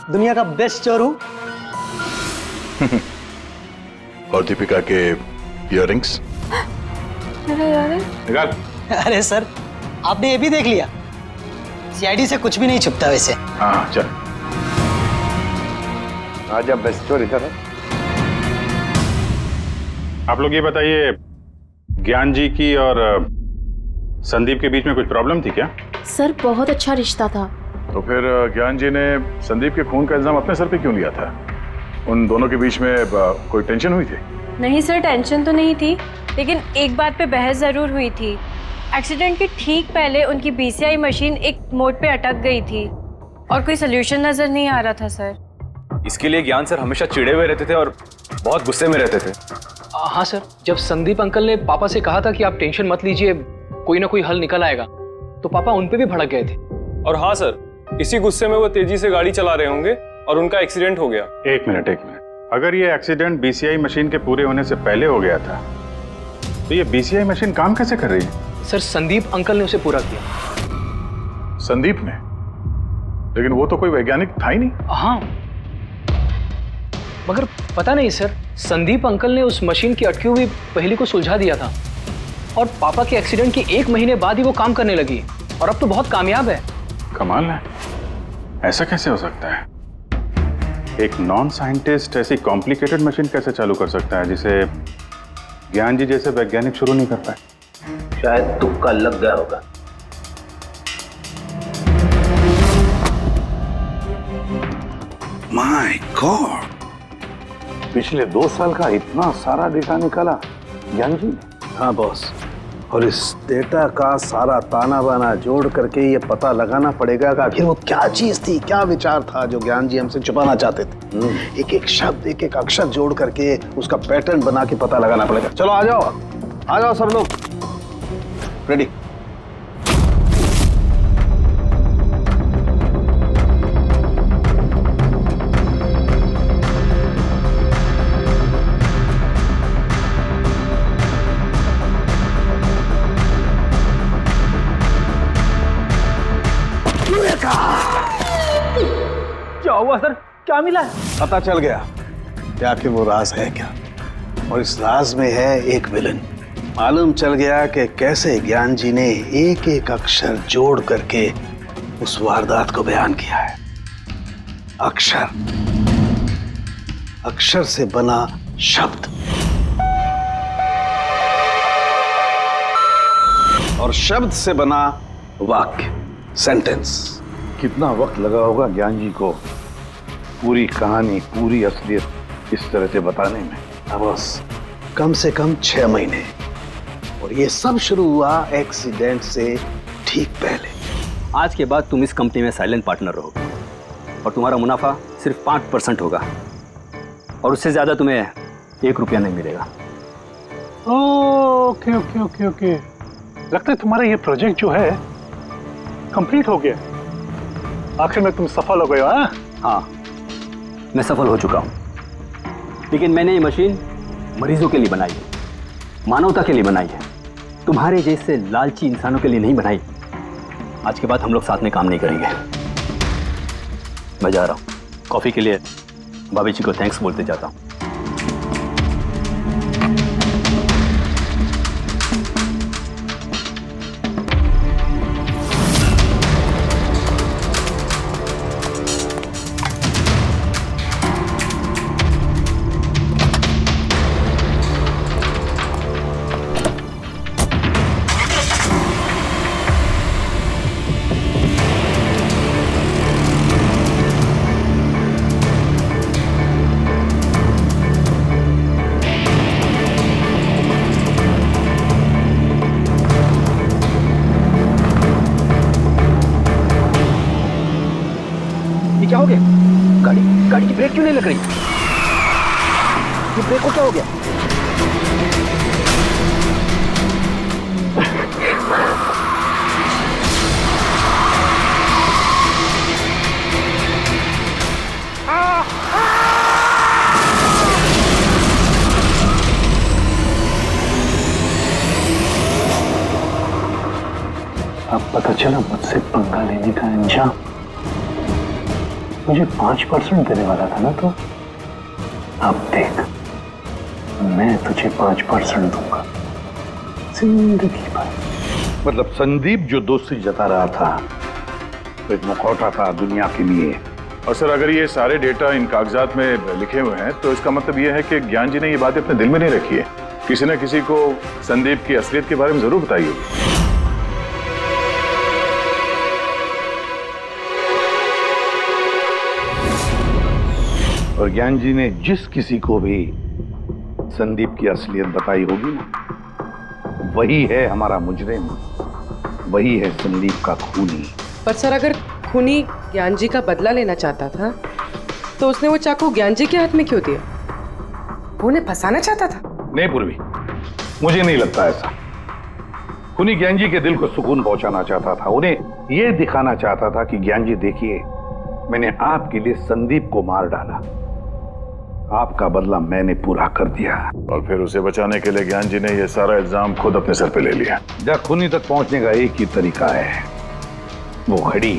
दुनिया का बेस्ट चोर हूं। और दीपिका के इयररिंग्स निकाल। अरे सर, आपने ये भी देख लिया? सीआईडी से कुछ भी नहीं छुपता वैसे। हाँ चल, आज अब बेस्ट चोर इधर है। आप लोग ये बताइए, ज्ञान जी की और संदीप के बीच में कुछ प्रॉब्लम थी क्या? सर बहुत अच्छा रिश्ता था। तो फिर ज्ञान जी ने संदीप के खून का इल्जाम अपने सर पे क्यों लिया था? उन दोनों के बीच में कोई टेंशन हुई थी? नहीं सर, टेंशन तो नहीं थी, लेकिन एक बात पे बहस जरूर हुई थी। एक्सीडेंट के ठीक पहले उनकी बीसीआई मशीन एक मोड़ पे अटक गई थी और कोई सोल्यूशन नजर नहीं आ रहा था सर। इसके लिए ज्ञान सर हमेशा चिढ़े हुए रहते थे और बहुत गुस्से में रहते थे। हाँ सर, जब संदीप अंकल ने पापा से कहा था कि आप टेंशन मत लीजिए, कोई ना कोई हल निकल आएगा, तो पापा उन पे भी भड़क गए थे। और हाँ सर, इसी गुस्से में वो तेजी से गाड़ी चला रहे होंगे और उनका एक्सीडेंट हो गया। एक मिनट, अगर ये एक्सीडेंट बीसीआई मशीन के पूरे होने से पहले हो गया था, तो ये बीसीआई मशीन काम कैसे कर रही है? सर, संदीप अंकल ने उसे पूरा किया। संदीप ने? लेकिन वो तो कोई वैज्ञानिक था ही नहीं। हाँ, मगर पता नहीं सर, संदीप अंकल ने उस मशीन की अटकी हुई पहेली को सुलझा दिया था और पापा के एक्सीडेंट के 1 महीने बाद ही वो काम करने लगी और अब तो बहुत कामयाब है। कमाल है, ऐसा कैसे हो सकता है? एक नॉन साइंटिस्ट ऐसी कॉम्प्लिकेटेड मशीन कैसे चालू कर सकता है जिसे ज्ञान जी जैसे वैज्ञानिक शुरू नहीं कर पाए? शायद तुक्का लग गया होगा। माय गॉड, पिछले 2 साल का इतना सारा डेटा निकाला ज्ञान जी। हाँ बॉस, और इस डेटा का सारा ताना बाना जोड़ करके ये पता लगाना पड़ेगा कि आखिर वो क्या चीज थी, क्या विचार था जो ज्ञान जी हमसे छुपाना चाहते थे। एक एक शब्द, एक एक अक्षर जोड़ करके उसका पैटर्न बना के पता लगाना पड़ेगा। चलो आ जाओ सब लोग, रेडी। क्या हुआ सर, क्या मिला? पता चल गया कि आखिर वो राज है क्या, और इस राज में है एक विलन। मालूम चल गया कि कैसे ज्ञान जी ने एक एक अक्षर जोड़ करके उस वारदात को बयान किया है। अक्षर से बना शब्द, और शब्द से बना वाक्य, सेंटेंस। कितना वक्त लगा होगा ज्ञान जी को पूरी कहानी, पूरी असलियत इस तरह से बताने में? बस कम से कम 6 महीने, और ये सब शुरू हुआ एक्सीडेंट से ठीक पहले। आज के बाद तुम इस कंपनी में साइलेंट पार्टनर रहोगे और तुम्हारा मुनाफा सिर्फ 5% होगा, और उससे ज्यादा तुम्हें 1 रुपया नहीं मिलेगा। ओके ओके ओके ओके, लगता है तुम्हारा ये प्रोजेक्ट जो है कंप्लीट हो गया। आखिर में तुम सफल हो गए हो। हाँ, मैं सफल हो चुका हूँ, लेकिन मैंने ये मशीन मरीजों के लिए बनाई है, मानवता के लिए बनाई है, तुम्हारे जैसे लालची इंसानों के लिए नहीं बनाई। आज के बाद हम लोग साथ में काम नहीं करेंगे। मैं जा रहा हूँ, कॉफी के लिए भाभी जी को थैंक्स बोलते जाता हूँ। क्या हो गया? गाड़ी की ब्रेक क्यों नहीं लग रही? ये ब्रेक को क्या हो गया? अब पता चला मुझसे पंगा लेने का अंजाम। मुझे 5% देने वाला था ना तो, अब देख मैं तुझे 5% दूंगा जिंदगी भर। मतलब संदीप जो दोस्ती जता रहा था तो एक मुखौटा था दुनिया के लिए। और सर अगर ये सारे डेटा इन कागजात में लिखे हुए हैं तो इसका मतलब ये है कि ज्ञान जी ने ये बात अपने दिल में नहीं रखी है। किसी न किसी को संदीप की असलियत के बारे में जरूर बताई होगी। और ज्ञान जी ने जिस किसी को भी संदीप की असलियत बताई होगी ना, वही है हमारा मुजरिम, वही है संदीप का खूनी। पर सर अगर खूनी ज्ञान जी का बदला लेना चाहता था तो उसने वो चाकू ज्ञान जी के हाथ में क्यों दिया? वो उन्हें फंसाना चाहता था? नहीं पूर्वी, मुझे नहीं लगता ऐसा। खूनी ज्ञान जी के दिल को सुकून पहुंचाना चाहता था, उन्हें यह दिखाना चाहता था कि ज्ञान जी देखिए, मैंने आपके लिए संदीप को मार डाला, आपका बदला मैंने पूरा कर दिया। और फिर उसे बचाने के लिए ज्ञान जी ने यह सारा इल्जाम खुद अपने सर पे ले लिया। जब खूनी तक पहुंचने का एक ही तरीका है, वो घड़ी,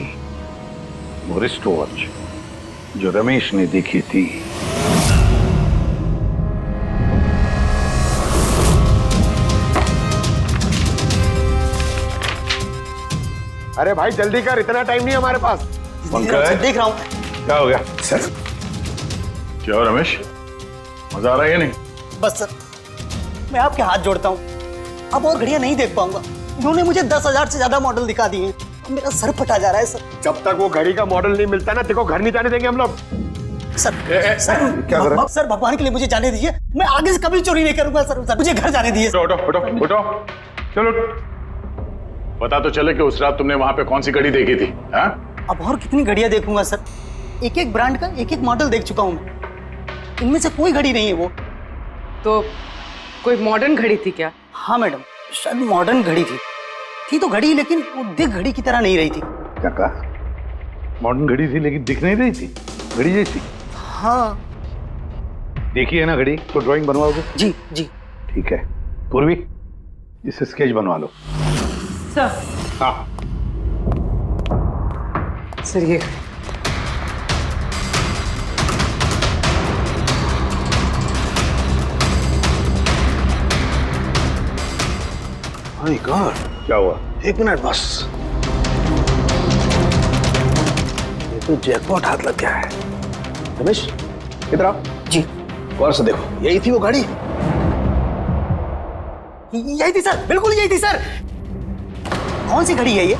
वो रिस्ट वॉच जो रमेश ने देखी थी। अरे भाई जल्दी कर, इतना टाइम नहीं हमारे पास। देख रहा हूँ। क्या हो गया सर? क्या रमेश, मजा आ रहा है या नहीं? बस सर, मैं आपके हाथ जोड़ता हूँ, अब और घड़ियां नहीं देख पाऊंगा। इन्होंने मुझे 10,000 से ज्यादा मॉडल दिखा दिए हैं, मेरा सर फटा जा रहा है सर। जब तक वो घड़ी का मॉडल नहीं मिलता ना, देखो घर नहीं जाने देंगे हम लोग। सर क्या कर रहे हो? सर भगवान के लिए मुझे जाने दीजिए, मैं आगे से कभी चोरी नहीं करूंगा सर, मुझे घर जाने दीजिए। उठो उठो उठो, चलो पता तो चले कि उस रात तुमने वहां पे कौन सी घड़ी देखी थी? हाँ? अब और कितनी घड़ियां देखूंगा सर, एक एक ब्रांड का एक एक मॉडल देख चुका हूं मैं, इनमें से कोई घड़ी नहीं है वो। तो कोई मॉडर्न घड़ी थी क्या? हाँ मैडम, शायद मॉडर्न घड़ी थी तो घड़ी, लेकिन वो दिख घड़ी की तरह नहीं रही थी। क्या कहा? मॉडर्न घड़ी थी लेकिन दिख नहीं रही थी, घड़ी जैसी? हाँ। देखी है ना घड़ी, तो ड्राइंग बनवाओगे? जी जी। ठीक है पूर्वी, इसे स्केच बनवा लो। सर। हाँ सर ये माय गॉड, क्या हुआ? एक मिनट बस, ये तो जैकपॉट हाथ लग गया है। रमेश इधर आओ। जी। गौर से देखो, यही थी वो घड़ी? यही थी सर, बिल्कुल यही थी सर। कौन सी घड़ी है ये?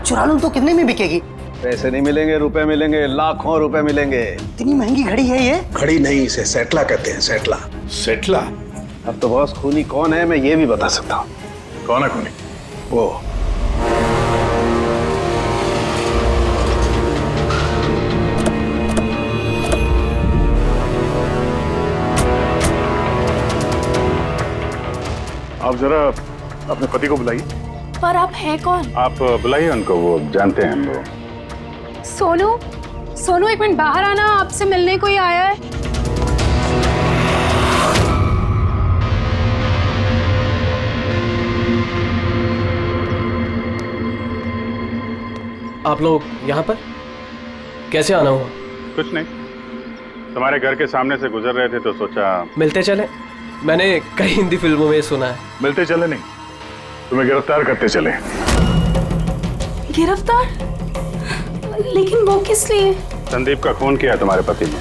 चुरा लूं तो कितने में बिकेगी? पैसे नहीं मिलेंगे, रुपए मिलेंगे, लाखों रुपए मिलेंगे। इतनी महंगी घड़ी है ये? घड़ी नहीं, इसे सेटला कहते हैं, सेटला। सेटला? अब तो बॉस खूनी कौन है मैं ये भी बता सकता हूँ। कौन है खूनी? वो आप जरा अपने पति को बुलाइए। पर आप हैं कौन? आप बुलाइए उनको, वो जानते हैं हम लोग। सोनू एक मिनट बाहर आना, आपसे मिलने कोई आया है। आप लोग यहाँ पर कैसे आना हुआ? कुछ नहीं, तुम्हारे घर के सामने से गुजर रहे थे तो सोचा मिलते चले। मैंने कई हिंदी फिल्मों में सुना है। मिलते चले नहीं, तुम्हें गिरफ्तार करते चले। गिरफ्तार? लेकिन वो किस लिए? संदीप का खून किया तुम्हारे पति ने।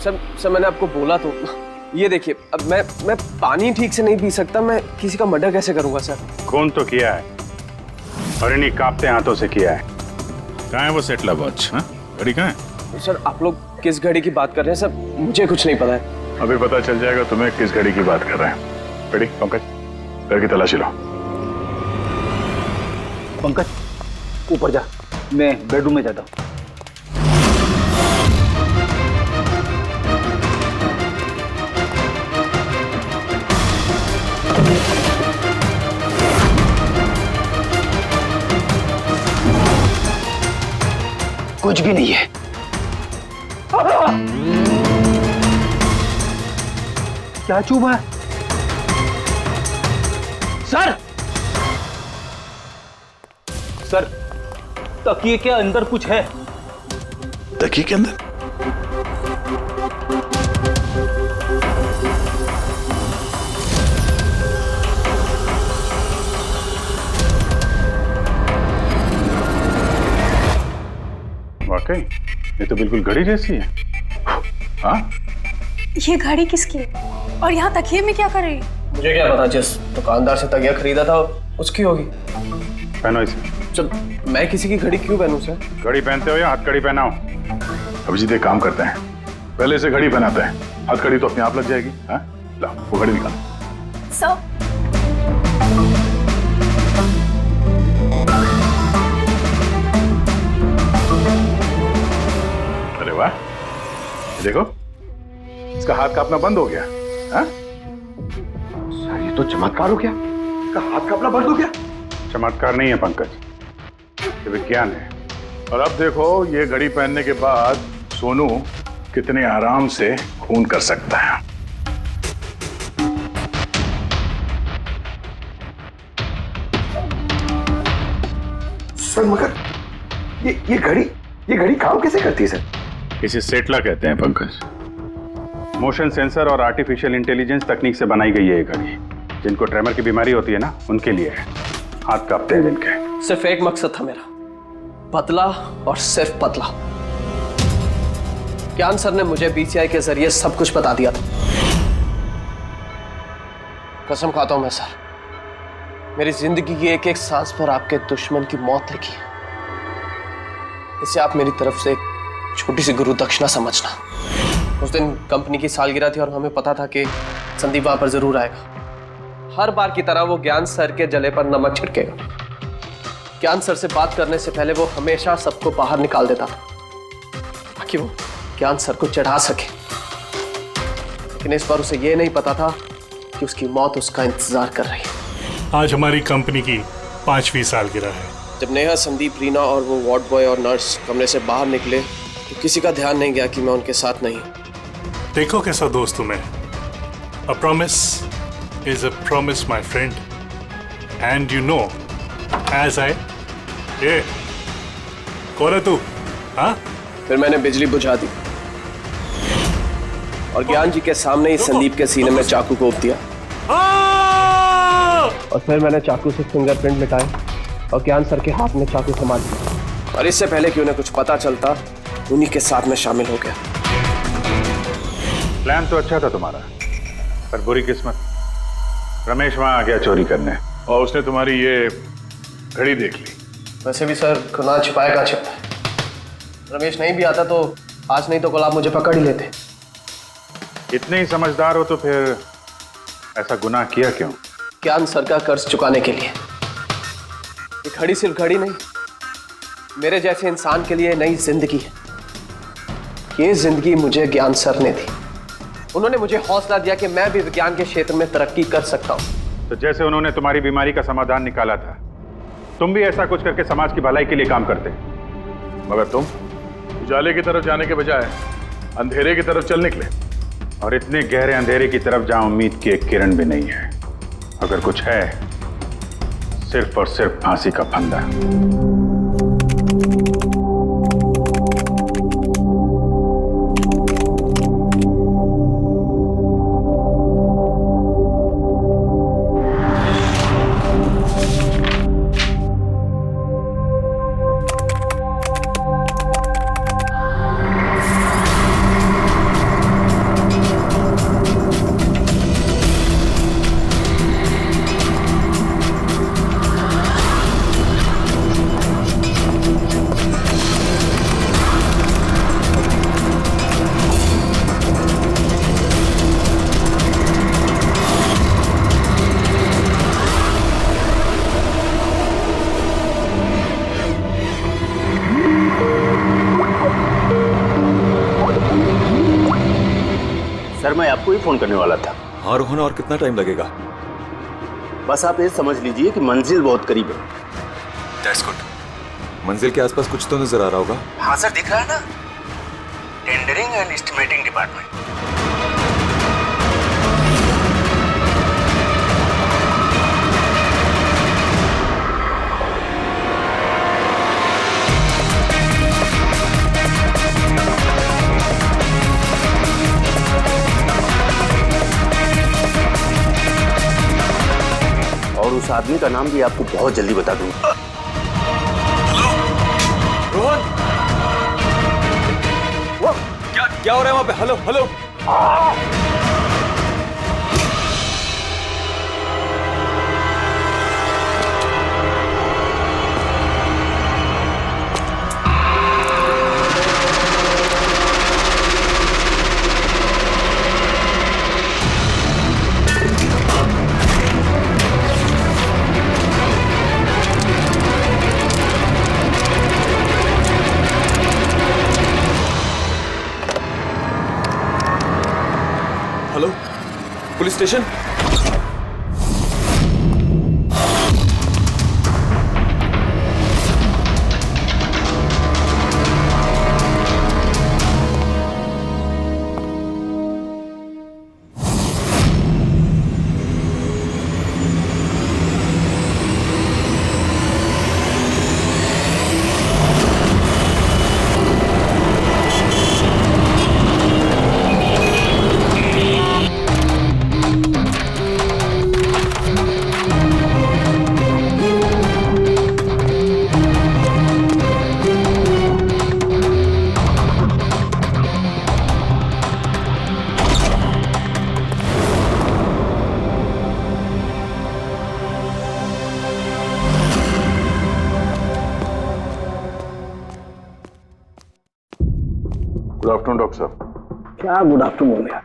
सर मैंने आपको बोला तो, ये देखिए, अब मैं पानी ठीक से नहीं पी सकता, मैं किसी का मर्डर कैसे करूंगा सर? खून तो किया है और इन्हीं कांपते हाथों से किया है। कहाँ है वो सेटला वॉच? घड़ी कहाँ है? सर आप लोग किस घड़ी की बात कर रहे हैं सर? मुझे कुछ नहीं पता है। अभी पता चल जाएगा तुम्हें किस घड़ी की बात कर रहे हैं। पेड़ी, पंकज घर की तलाशी लो। पंकज ऊपर जा, मैं बेडरूम में जाता हूँ। कुछ भी नहीं है। क्या चुभा है? सर सर, तकिए के अंदर कुछ है। तकिए के अंदर? वाकई ये तो बिल्कुल घड़ी जैसी है। हाँ? ये घड़ी किसकी है? और यहाँ तकिए में क्या कर रही है? मुझे क्या पता, जिस दुकानदार से तकिया खरीदा था उसकी होगी। पहनो इसे। जब मैं किसी की घड़ी क्यों पहनूं सर? घड़ी पहनते हो या हथकड़ी पहनाओ? अभिजीत एक काम करते हैं, पहले से घड़ी पहनाते हैं, हथकड़ी तो अपने आप लग जाएगी। हाँ? ला वो घड़ी निकाल। सर अरे वाह, देखो इसका हाथ कांपना बंद हो गया। हाँ? सर ये तो चमत्कार हो गया, इसका हाथ कांपना बंद हो गया। चमत्कार नहीं है पंकज, ये विज्ञान है। और अब देखो ये घड़ी पहनने के बाद सोनू कितने आराम से खून कर सकता है। सर मगर ये घड़ी काम कैसे करती है सर? इसे सेटला कहते हैं पंकज। मोशन सेंसर और आर्टिफिशियल इंटेलिजेंस तकनीक से बनाई गई है ये घड़ी। जिनको ट्रेमर की बीमारी होती है ना, उनके लिए है। हाथ कांपते हैं जिनके। सिर्फ एक मकसद था मेरा, पतला और सिर्फ पतला। ज्ञान सर ने मुझे बीसीआई के जरिए सब कुछ बता दिया था। कसम खाता हूं मैं सर, मेरी जिंदगी की एक एक सांस पर आपके दुश्मन की मौत लिखी है। इसे आप मेरी तरफ से छोटी सी गुरु दक्षिणा समझना। उस दिन कंपनी की सालगिरह थी और हमें पता था कि संदीप वहां पर जरूर आएगा। हर बार की तरह वो ज्ञान सर के जले पर नमक छिड़केगा। ज्ञान सर से बात करने से पहले वो हमेशा सबको बाहर निकाल देता था ताकि वो ज्ञान सर को चढ़ा सके। लेकिन इस बार उसे ये नहीं पता था कि उसकी मौत उसका इंतजार कर रही है। आज हमारी कंपनी की 5वीं सालगिरह है। जब नेहा, संदीप, रीना और वो वार्ड बॉय और नर्स कमरे से बाहर निकले तो किसी का ध्यान नहीं गया कि मैं उनके साथ नहीं। देखो कैसा दोस्त हूं मैं। A promise is a promise, my friend. And you know, as I... ये कौन है तू? हाँ? फिर मैंने बिजली बुझा दी और ज्ञान जी के सामने ही संदीप के सीने में चाकू घोंप दिया। और फिर मैंने चाकू से फिंगरप्रिंट मिटाए और ज्ञान सर के हाथ में चाकू थमा दिया। और इससे पहले कि उन्हें कुछ पता चलता, उन्हीं के साथ में शामिल हो गया। प्लान तो अच्छा था तुम्हारा, पर बुरी किस्मत, रमेश वहां आ गया चोरी करने और उसने तुम्हारी ये घड़ी देख ली। वैसे भी सर, गुनाह छिपाए का छिपता है। रमेश नहीं भी आता तो आज नहीं तो कल आप मुझे पकड़ ही लेते। इतने ही समझदार हो तो फिर ऐसा गुनाह किया क्यों? ज्ञान सर का कर्ज चुकाने के लिए। ये घड़ी सिर्फ घड़ी नहीं, मेरे जैसे इंसान के लिए नई जिंदगी है। ये जिंदगी मुझे ज्ञान सर ने दी। उन्होंने मुझे हौसला दिया कि मैं भी विज्ञान के क्षेत्र में तरक्की कर सकता हूँ। तो जैसे उन्होंने तुम्हारी बीमारी का समाधान निकाला था, तुम भी ऐसा कुछ करके समाज की भलाई के लिए काम करते। मगर तुम उजाले की तरफ जाने के बजाय अंधेरे की तरफ चल निकले, और इतने गहरे अंधेरे की तरफ जहां उम्मीद की एक किरण भी नहीं है। अगर कुछ है, सिर्फ और सिर्फ फांसी का फंदा। सर, मैं आपको ही फोन करने वाला था। हाँ रोहन, और कितना टाइम लगेगा? बस आप ये समझ लीजिए कि मंजिल बहुत करीब है। That's good। मंजिल के आसपास कुछ तो नजर आ रहा होगा। हाँ सर, दिख रहा है ना, टेंडरिंग एंड एस्टिमेटिंग डिपार्टमेंट। और उस आदमी का नाम भी आपको बहुत जल्दी बता दूंगा। रोहन, वो क्या हो रहा है वहां पे? Hello hello. Hello, police station. Good afternoon doctor साहब। क्या गुड आफ्टरनून यार?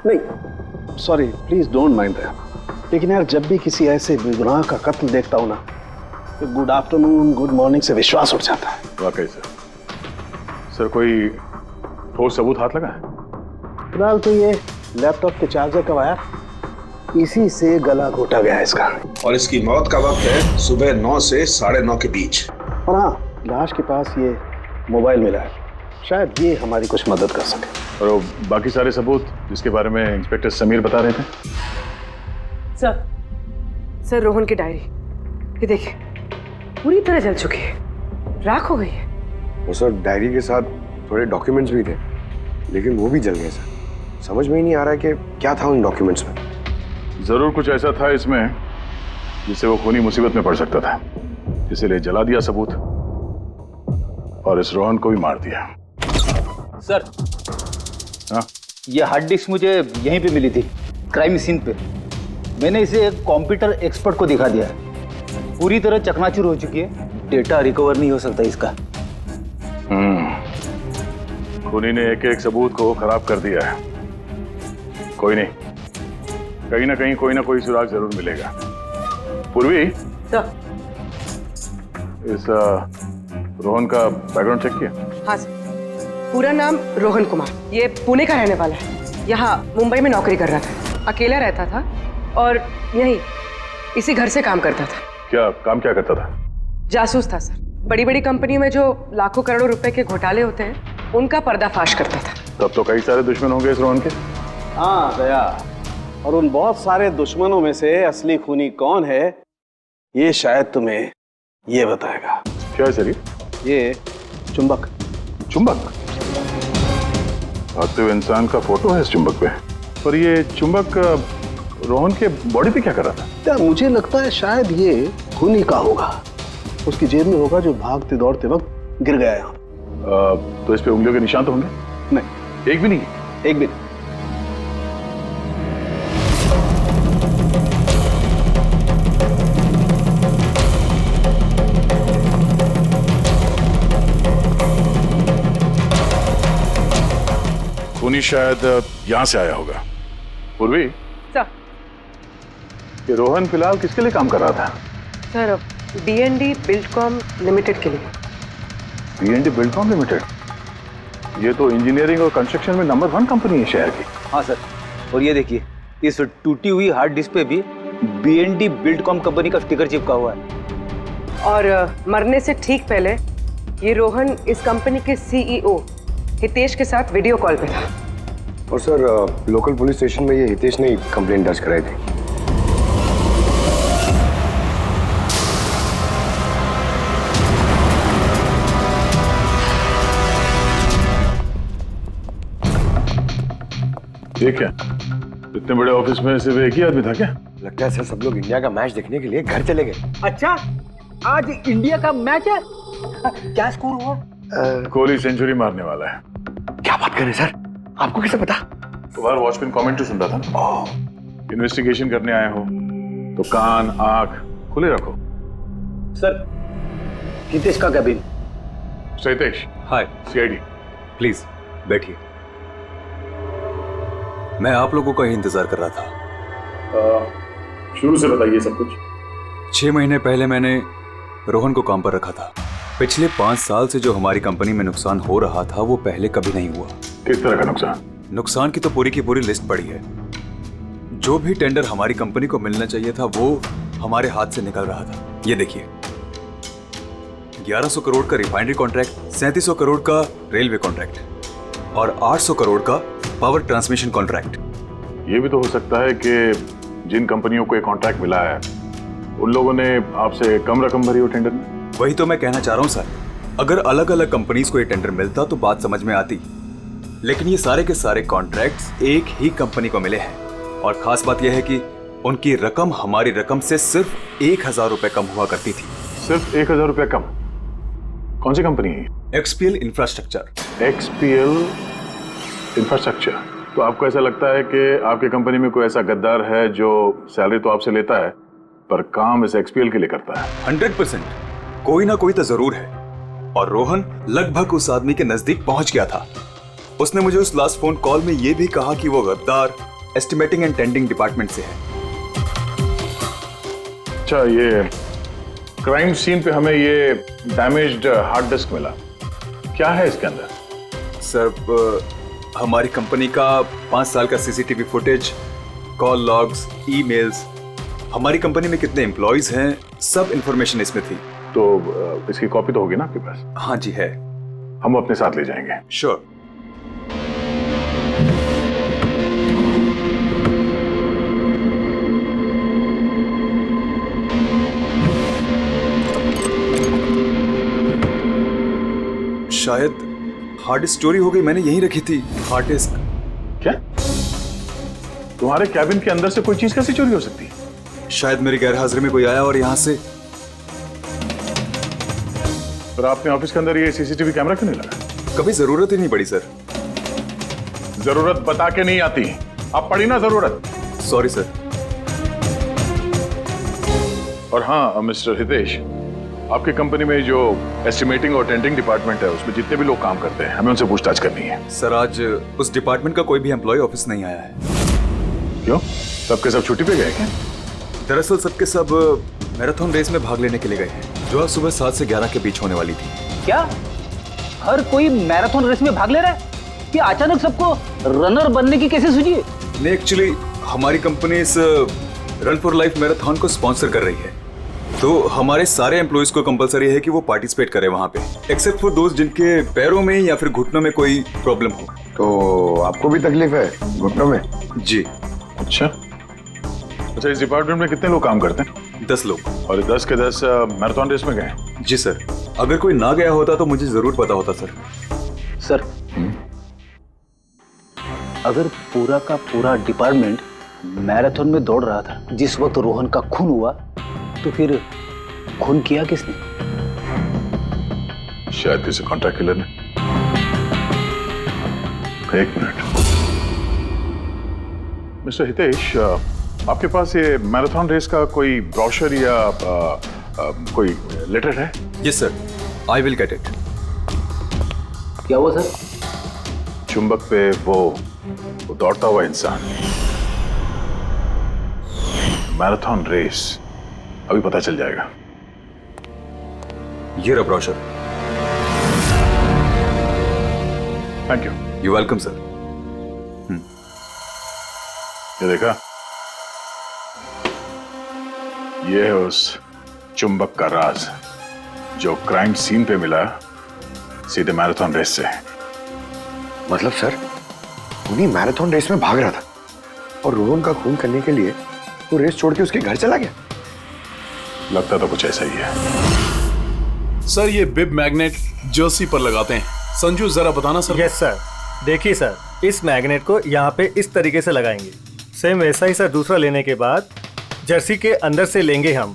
नहीं sorry, please don't mind that, लेकिन यार जब भी किसी ऐसे बेगुनाह का कत्ल देखता हूँ ना, तो गुड आफ्टरनून गुड मॉर्निंग से विश्वास उठ जाता है। वाकई सर कोई ठोस सबूत हाथ लगा है? फिलहाल तो ये लैपटॉप के चार्जर का वायर, इसी से गला घोटा गया है इसका। और इसकी मौत का वक्त है सुबह 9 से 9:30 के बीच। और हाँ, लाश के पास ये मोबाइल मिला है, शायद ये हमारी कुछ मदद कर सके। और बाकी सारे सबूत जिसके बारे में इंस्पेक्टर समीर बता रहे थे? सर रोहन की डायरी, ये देखिए पूरी तरह जल चुकी है, राख हो गई है। वो सर डायरी के साथ थोड़े डॉक्यूमेंट्स भी थे, लेकिन वो भी जल गए सर। समझ में ही नहीं आ रहा है कि क्या था उन डॉक्यूमेंट्स में। जरूर कुछ ऐसा था इसमें जिससे वो खूनी मुसीबत में पड़ सकता था, इसीलिए जला दिया सबूत और इस रोहन को भी मार दिया। सर हाँ, ये हार्ड डिस्क मुझे यहीं पे मिली थी, क्राइम सीन पे। मैंने इसे एक कंप्यूटर एक्सपर्ट को दिखा दिया, पूरी तरह चकनाचूर हो चुकी है, डेटा रिकवर नहीं हो सकता इसका। खूनी ने एक एक सबूत को खराब कर दिया है। कोई नहीं, कहीं ना कहीं कोई ना कोई सुराग जरूर मिलेगा। पूर्वी, इस रोहन का बैकग्राउंड चेक किया? हाँ सर, पूरा नाम रोहन कुमार, ये पुणे का रहने वाला है, यहाँ मुंबई में नौकरी कर रहा था, अकेला रहता था और यही इसी घर से काम करता था। क्या काम क्या करता था? जासूस था सर, बड़ी बड़ी कंपनियों में जो लाखों करोड़ों रुपए के घोटाले होते हैं उनका पर्दाफाश करता था। तब तो कई सारे दुश्मन होंगे इस रोहन के। हाँ दया, और उन बहुत सारे दुश्मनों में से असली खूनी कौन है ये शायद तुम्हें ये बताएगा। क्या है सर? ये चुंबक। चुंबक? भागते हुए इंसान का फोटो है इस चुंबक पे, पर ये चुंबक रोहन के बॉडी पे क्या कर रहा था? क्या मुझे लगता है शायद ये खूनी का होगा, उसकी जेब में होगा जो भागते दौड़ते वक्त गिर गया यहाँ। तो इस पे उंगलियों के निशान तो होंगे? नहीं, एक भी नहीं। एक भी नहीं। खूनी शायद यहाँ से आया होगा। पूर्वी, ये रोहन फिलहाल किसके लिए काम कर रहा था? सर B&D बिल्डकॉम लिमिटेड के लिए। B&D Buildcom limited? ये तो इंजीनियरिंग और कंस्ट्रक्शन में नंबर 1 कंपनी है शहर की। हाँ सर, और ये देखिए इस टूटी हुई हार्ड डिस्क पे भी B&D बिल्डकॉम कंपनी का स्टिकर चिपका हुआ है। और मरने से ठीक पहले ये रोहन इस कंपनी के CEO हितेश के साथ वीडियो कॉल पे था। और सर लोकल पुलिस स्टेशन में ये हितेश ने कंप्लेंट दर्ज कराई थी। ये क्या? इतने बड़े ऑफिस में सिर्फ एक ही आदमी था क्या? लगता है सर सब लोग इंडिया का मैच देखने के लिए घर चले गए। अच्छा, आज इंडिया का मैच है? क्या स्कोर हुआ? कोहली सेंचुरी मारने वाला है। क्या बात कर रहे हैं सर, आपको कैसे पता? बाहर वॉचमैन कमेंट्री सुन रहा था। इन्वेस्टिगेशन करने आए हो तो कान आंख खुले रखो। सर हितेश का cabin. Hitesh, hi CID। Please बैठिए, मैं आप लोगों का ही इंतजार कर रहा था। शुरू से बताइए सब कुछ। 6 महीने पहले मैंने रोहन को काम पर रखा था। पिछले 5 साल से जो हमारी कंपनी में नुकसान हो रहा था वो पहले कभी नहीं हुआ। किस तरह का नुकसान? नुकसान की तो पूरी की पूरी लिस्ट पड़ी है। जो भी टेंडर हमारी कंपनी को मिलना चाहिए था वो हमारे हाथ से निकल रहा था। ये देखिए, 1100 करोड़ का रिफाइनरी कॉन्ट्रैक्ट, 3700 करोड़ का रेलवे कॉन्ट्रैक्ट और 800 करोड़ का पावर ट्रांसमिशन कॉन्ट्रैक्ट। ये भी तो हो सकता है कि जिन कंपनियों को ये कॉन्ट्रैक्ट मिला है उन लोगों ने आपसे कम रकम भरी हो टेंडर में। वही तो मैं कहना चाह रहा हूं सर, अगर अलग अलग कंपनीज को ये टेंडर मिलता तो बात समझ में आती, लेकिन ये सारे के सारे कॉन्ट्रैक्ट्स एक ही कंपनी को मिले हैं। और खास बात यह है कि उनकी रकम हमारी रकम से सिर्फ 1000 रुपए कम हुआ करती थी। सिर्फ 1000 रुपए कम? कौन सी कंपनी है? XPL infrastructure. XPL infrastructure. तो आपको ऐसा लगता है कि आपकी कंपनी में कोई ऐसा गद्दार है जो सैलरी तो आपसे लेता है पर काम इस XPL के लिए करता है? 100% कोई ना कोई तो जरूर है, और रोहन लगभग उस आदमी के नजदीक पहुंच गया था। उसने मुझे उस लास्ट फोन कॉल में ये भी कहा कि वो गद्दार एस्टिमेटिंग एंड टेंडिंग डिपार्टमेंट से है। अच्छा, ये क्राइम सीन पे हमें ये डैमेज्ड हार्ड डिस्क मिला, क्या है इसके अंदर? सर, हमारी कंपनी का 5 साल का CCTV footage, call logs, emails, हमारी कंपनी में कितने एम्प्लॉइज हैं, सब इंफॉर्मेशन इसमें थी। तो इसकी कॉपी तो होगी ना आपके पास? हाँ जी है। हम अपने साथ ले जाएंगे। श्योर। शायद हार्ड डिस्क चोरी हो गई, मैंने यहीं रखी थी हार्ड डिस्क। क्या? तुम्हारे कैबिन के अंदर से कोई चीज कैसे चोरी हो सकती है? शायद मेरी गैरहाजिरी में कोई आया और यहाँ से। पर आपने ऑफिस के अंदर ये सीसीटीवी कैमरा क्यों नहीं लगा? कभी जरूरत ही नहीं पड़ी सर। जरूरत बता के नहीं आती, अब पड़ी ना जरूरत। Sorry sir. और हाँ मिस्टर हितेश, आपकी कंपनी में जो एस्टिमेटिंग और टेंडिंग डिपार्टमेंट है उसमें जितने भी लोग काम करते हैं हमें उनसे पूछताछ करनी है। सर, आज उस डिपार्टमेंट का कोई भी एम्प्लॉय ऑफिस नहीं आया है। क्यों? सबके सब छुट्टी पे गए क्या? दरअसल सबके सब मैराथन रेस में भाग लेने के लिए गए हैं, जो आज सुबह 7 से 11 के बीच होने वाली थी। क्या हर कोई मैराथन रेस में भाग ले रहा है? कि अचानक सबको रनर बनने की कैसे सूझी? नहीं, एक्चुअली हमारी कंपनी इस रन फॉर लाइफ मैराथन को स्पॉन्सर कर रही है, तो हमारे सारे एम्प्लॉइज को कंपलसरी है कि वो पार्टिसिपेट करें वहाँ पे, एक्सेप्ट फॉर दोस्त जिनके पैरों में या फिर घुटनों में कोई प्रॉब्लम हो। तो आपको भी तकलीफ है घुटनों में? जी। अच्छा, इस डिपार्टमेंट में कितने लोग काम करते हैं? 10 लोग। और 10 के 10 मैराथन रेस में गए? जी सर। अगर कोई ना गया होता तो मुझे जरूर पता होता सर। सर, अगर पूरा का पूरा डिपार्टमेंट मैराथन में दौड़ रहा था जिस वक्त रोहन का खून हुआ, तो फिर खून किया किसने? शायद किसी कॉन्ट्रैक्ट किलर ने। एक मिनट मिस्टर हितेश, आपके पास ये मैराथन रेस का कोई ब्रोशर या कोई लेटर है? Yes sir, I will get it. क्या हुआ सर? चुंबक पे वो दौड़ता हुआ इंसान, मैराथन रेस, अभी पता चल जाएगा। ये रहा brochure. Thank you. You welcome sir. ये देखा, ये है उस चुंबक का राज जो क्राइम सीन पे मिला सीधे मैराथन रेस से। मतलब सर, उन्हीं मैराथन रेस में भाग रहा था और रोहन का खून करने के लिए वो रेस छोड़ के उसके घर चला गया? लगता तो कुछ ऐसा ही है। सर, ये बिब मैग्नेट जर्सी पर लगाते हैं। संजू, जरा बताना सर। Yes sir. देखिए सर, इस मैग्नेट को यहाँ पे इस तरीके से लगाएंगे। सेम वैसा ही सर दूसरा लेने के बाद जर्सी के अंदर से लेंगे हम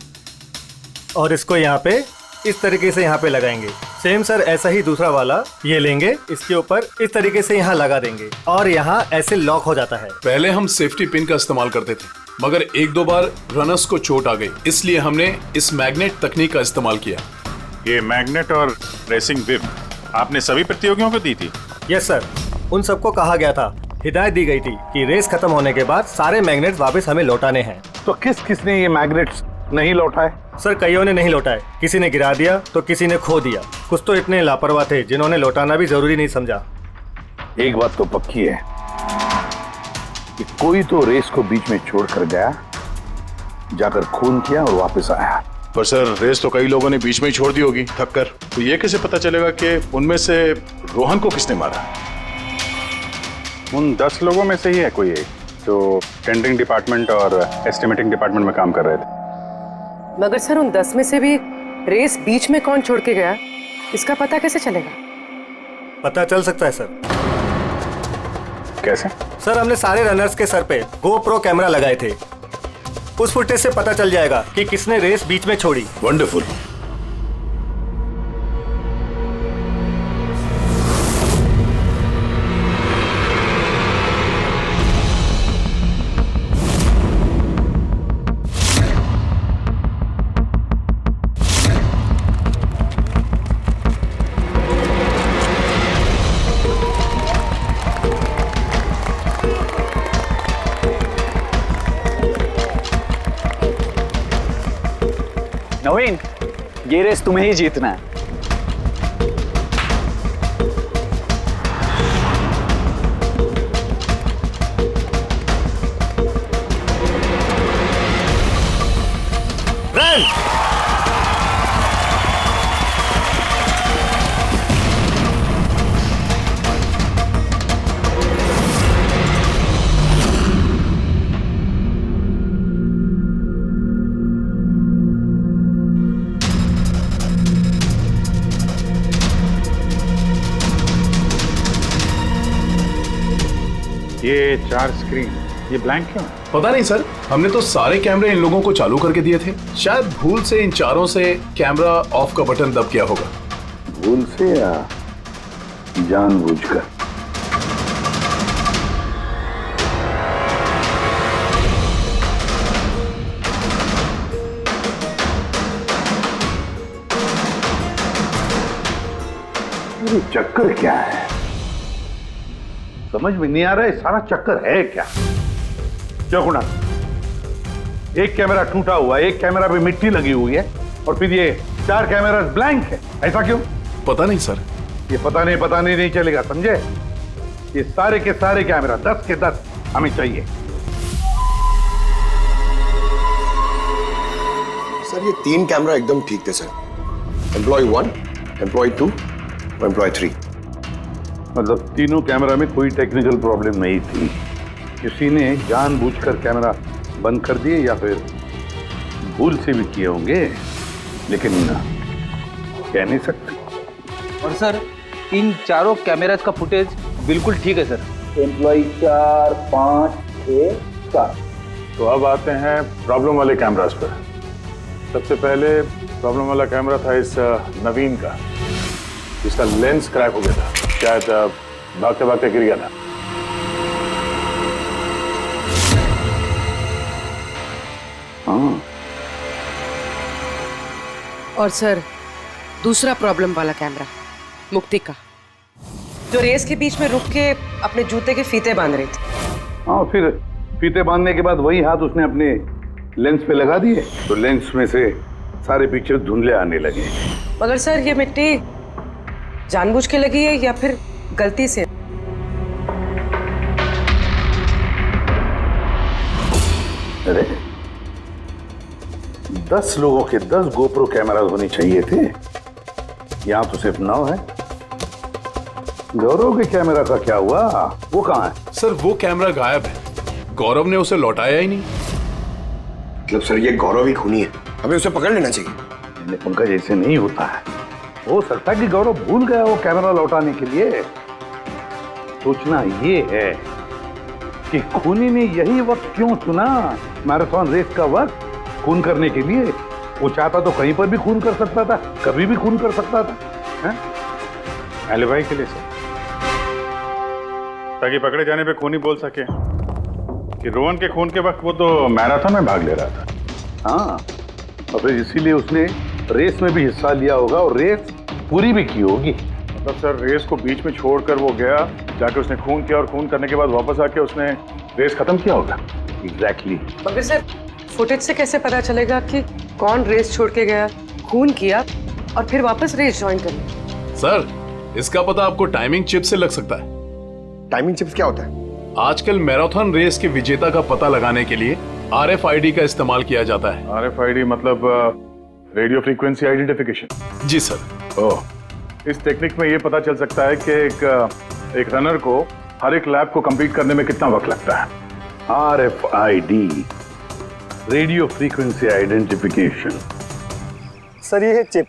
और इसको यहाँ पे इस तरीके से यहाँ पे लगाएंगे। सेम सर ऐसा ही दूसरा वाला ये लेंगे, इसके ऊपर इस तरीके से यहाँ लगा देंगे और यहाँ ऐसे लॉक हो जाता है। पहले हम सेफ्टी पिन का इस्तेमाल करते थे, मगर 1-2 बार रनर्स को चोट आ गई, इसलिए हमने इस मैग्नेट तकनीक का इस्तेमाल किया। ये मैग्नेट और रेसिंग बिब आपने सभी प्रतियोगियों को दी थी? यस सर, उन सबको कहा गया था, हिदायत दी गई थी कि रेस खत्म होने के बाद सारे मैग्नेट वापस हमें लौटाने हैं। तो किसने ये मैग्नेट्स नहीं लौटाए? सर, कईयों ने नहीं लौटाए, किसी ने गिरा दिया तो किसी ने खो दिया। कुछ तो इतने लापरवाह थे जिन्होंने लौटाना भी जरूरी नहीं समझा। एक बात तो पक्की है कि कोई तो रेस को बीच में छोड़कर गया, जाकर खून किया और वापस आया। पर सर, रेस तो कई लोगों ने बीच में ही छोड़ दी होगी थक कर, तो ये कैसे पता चलेगा कि उनमें से रोहन को किसने मारा? उन 10 लोगों में से ही है कोई एक जो टेंडरिंग डिपार्टमेंट और एस्टिमेटिंग डिपार्टमेंट में काम कर रहे थे। मगर सर, उन 10 में से भी रेस बीच में कौन छोड़ के गया, इसका पता कैसे चलेगा? पता चल सकता है सर। कैसे? सर, हमने सारे रनर्स के सर पे GoPro कैमरा लगाए थे, उस फुटेज से पता चल जाएगा कि किसने रेस बीच में छोड़ी। वंडरफुल। नवीन, ये रेस तुम्हें ही जीतना है। रन। ये 4 स्क्रीन, ये ब्लैंक क्यों? पता नहीं सर, हमने तो सारे कैमरे इन लोगों को चालू करके दिए थे। शायद भूल से इन चारों से कैमरा ऑफ का बटन दब गया होगा। भूल से या जानबूझकर? ये चक्कर क्या है? समझ में नहीं आ रहा है, सारा चक्कर है क्या? चौकुना, एक कैमरा टूटा हुआ है, एक कैमरा पे मिट्टी लगी हुई है, और फिर ये 4 कैमरा ब्लैंक है। ऐसा क्यों? पता नहीं सर। ये पता नहीं चलेगा, समझे? ये सारे के सारे कैमरा 10 के 10 हमें चाहिए। सर, ये 3 कैमरा एकदम ठीक थे सर। एम्प्लॉय 1, एम्प्लॉय 2 और एम्प्लॉय 3। मतलब तीनों कैमरा में कोई टेक्निकल प्रॉब्लम नहीं थी। किसी ने जानबूझकर कैमरा बंद कर दिए या फिर भूल से भी किए होंगे, लेकिन कह नहीं सकते। और सर, इन चारों कैमराज का फुटेज बिल्कुल ठीक है सर। एम्प्लॉय 4, 5, 6, 7। तो अब आते हैं प्रॉब्लम वाले कैमरास पर। सबसे पहले प्रॉब्लम वाला कैमरा था इस नवीन का, जिसका लेंस क्रैक हो गया था। शायद भागते भागते गिर गया था। हाँ। और सर, दूसरा प्रॉब्लम वाला कैमरा मुक्ति का, जो रेस के बीच में रुक के अपने जूते के फीते बांध रही थी। हाँ, फिर फीते बांधने के बाद वही हाथ उसने अपने लेंस पे लगा दिए, तो लेंस में से सारे पिक्चर धुंधले आने लगे। मगर सर, ये मिट्टी जानबूझ के लगी है या फिर गलती से? अरे 10 लोगों के 10 गोप्रो कैमरा होने चाहिए थे, यहाँ तो सिर्फ 9 है। गौरव के कैमरा का क्या हुआ? वो कहाँ है? सर, वो कैमरा गायब है। गौरव ने उसे लौटाया ही नहीं। मतलब सर, ये गौरव ही खूनी है, हमें उसे पकड़ लेना चाहिए। पंकज, ऐसे नहीं होता है। हो सकता है कि गौरव भूल गया वो कैमरा लौटाने के लिए। सोचना ये है कि खूनी ने यही वक्त क्यों चुना, मैराथन रेस का वक्त, खून करने के लिए। वो चाहता तो कहीं पर भी खून कर सकता था, कभी भी खून कर सकता था। एलिबाई के लिए सर, ताकि पकड़े जाने पे खूनी बोल सके कि रोहन के खून के वक्त वो तो मैराथन में भाग ले रहा था। हाँ, और फिर इसीलिए उसने रेस में भी हिस्सा लिया होगा और रेस पूरी भी की होगी। मतलब सर, रेस को बीच में छोड़कर वो गया, जाके उसने खून किया और खून करने के बाद वापस आके उसने रेस खत्म किया होगा। एग्जैक्टली। मगर सर, फुटेज से कैसे पता चलेगा कि कौन रेस छोड़ के गया, खून किया और फिर वापस रेस ज्वाइन कर लिया? सर, इसका पता आपको टाइमिंग चिप से लग सकता है। टाइमिंग चिप्स क्या होता है? आजकल मैराथन रेस के विजेता का पता लगाने के लिए RFID का इस्तेमाल किया जाता है। RFID मतलब रेडियो फ्रीक्वेंसी आइडेंटिफिकेशन। जी सर। ओह, इस टेक्निक में ये पता चल सकता है कि एक रनर को हर एक लैप को कंप्लीट करने में कितना वक्त लगता है। RFID, radio frequency identification. Sir, ये है चिप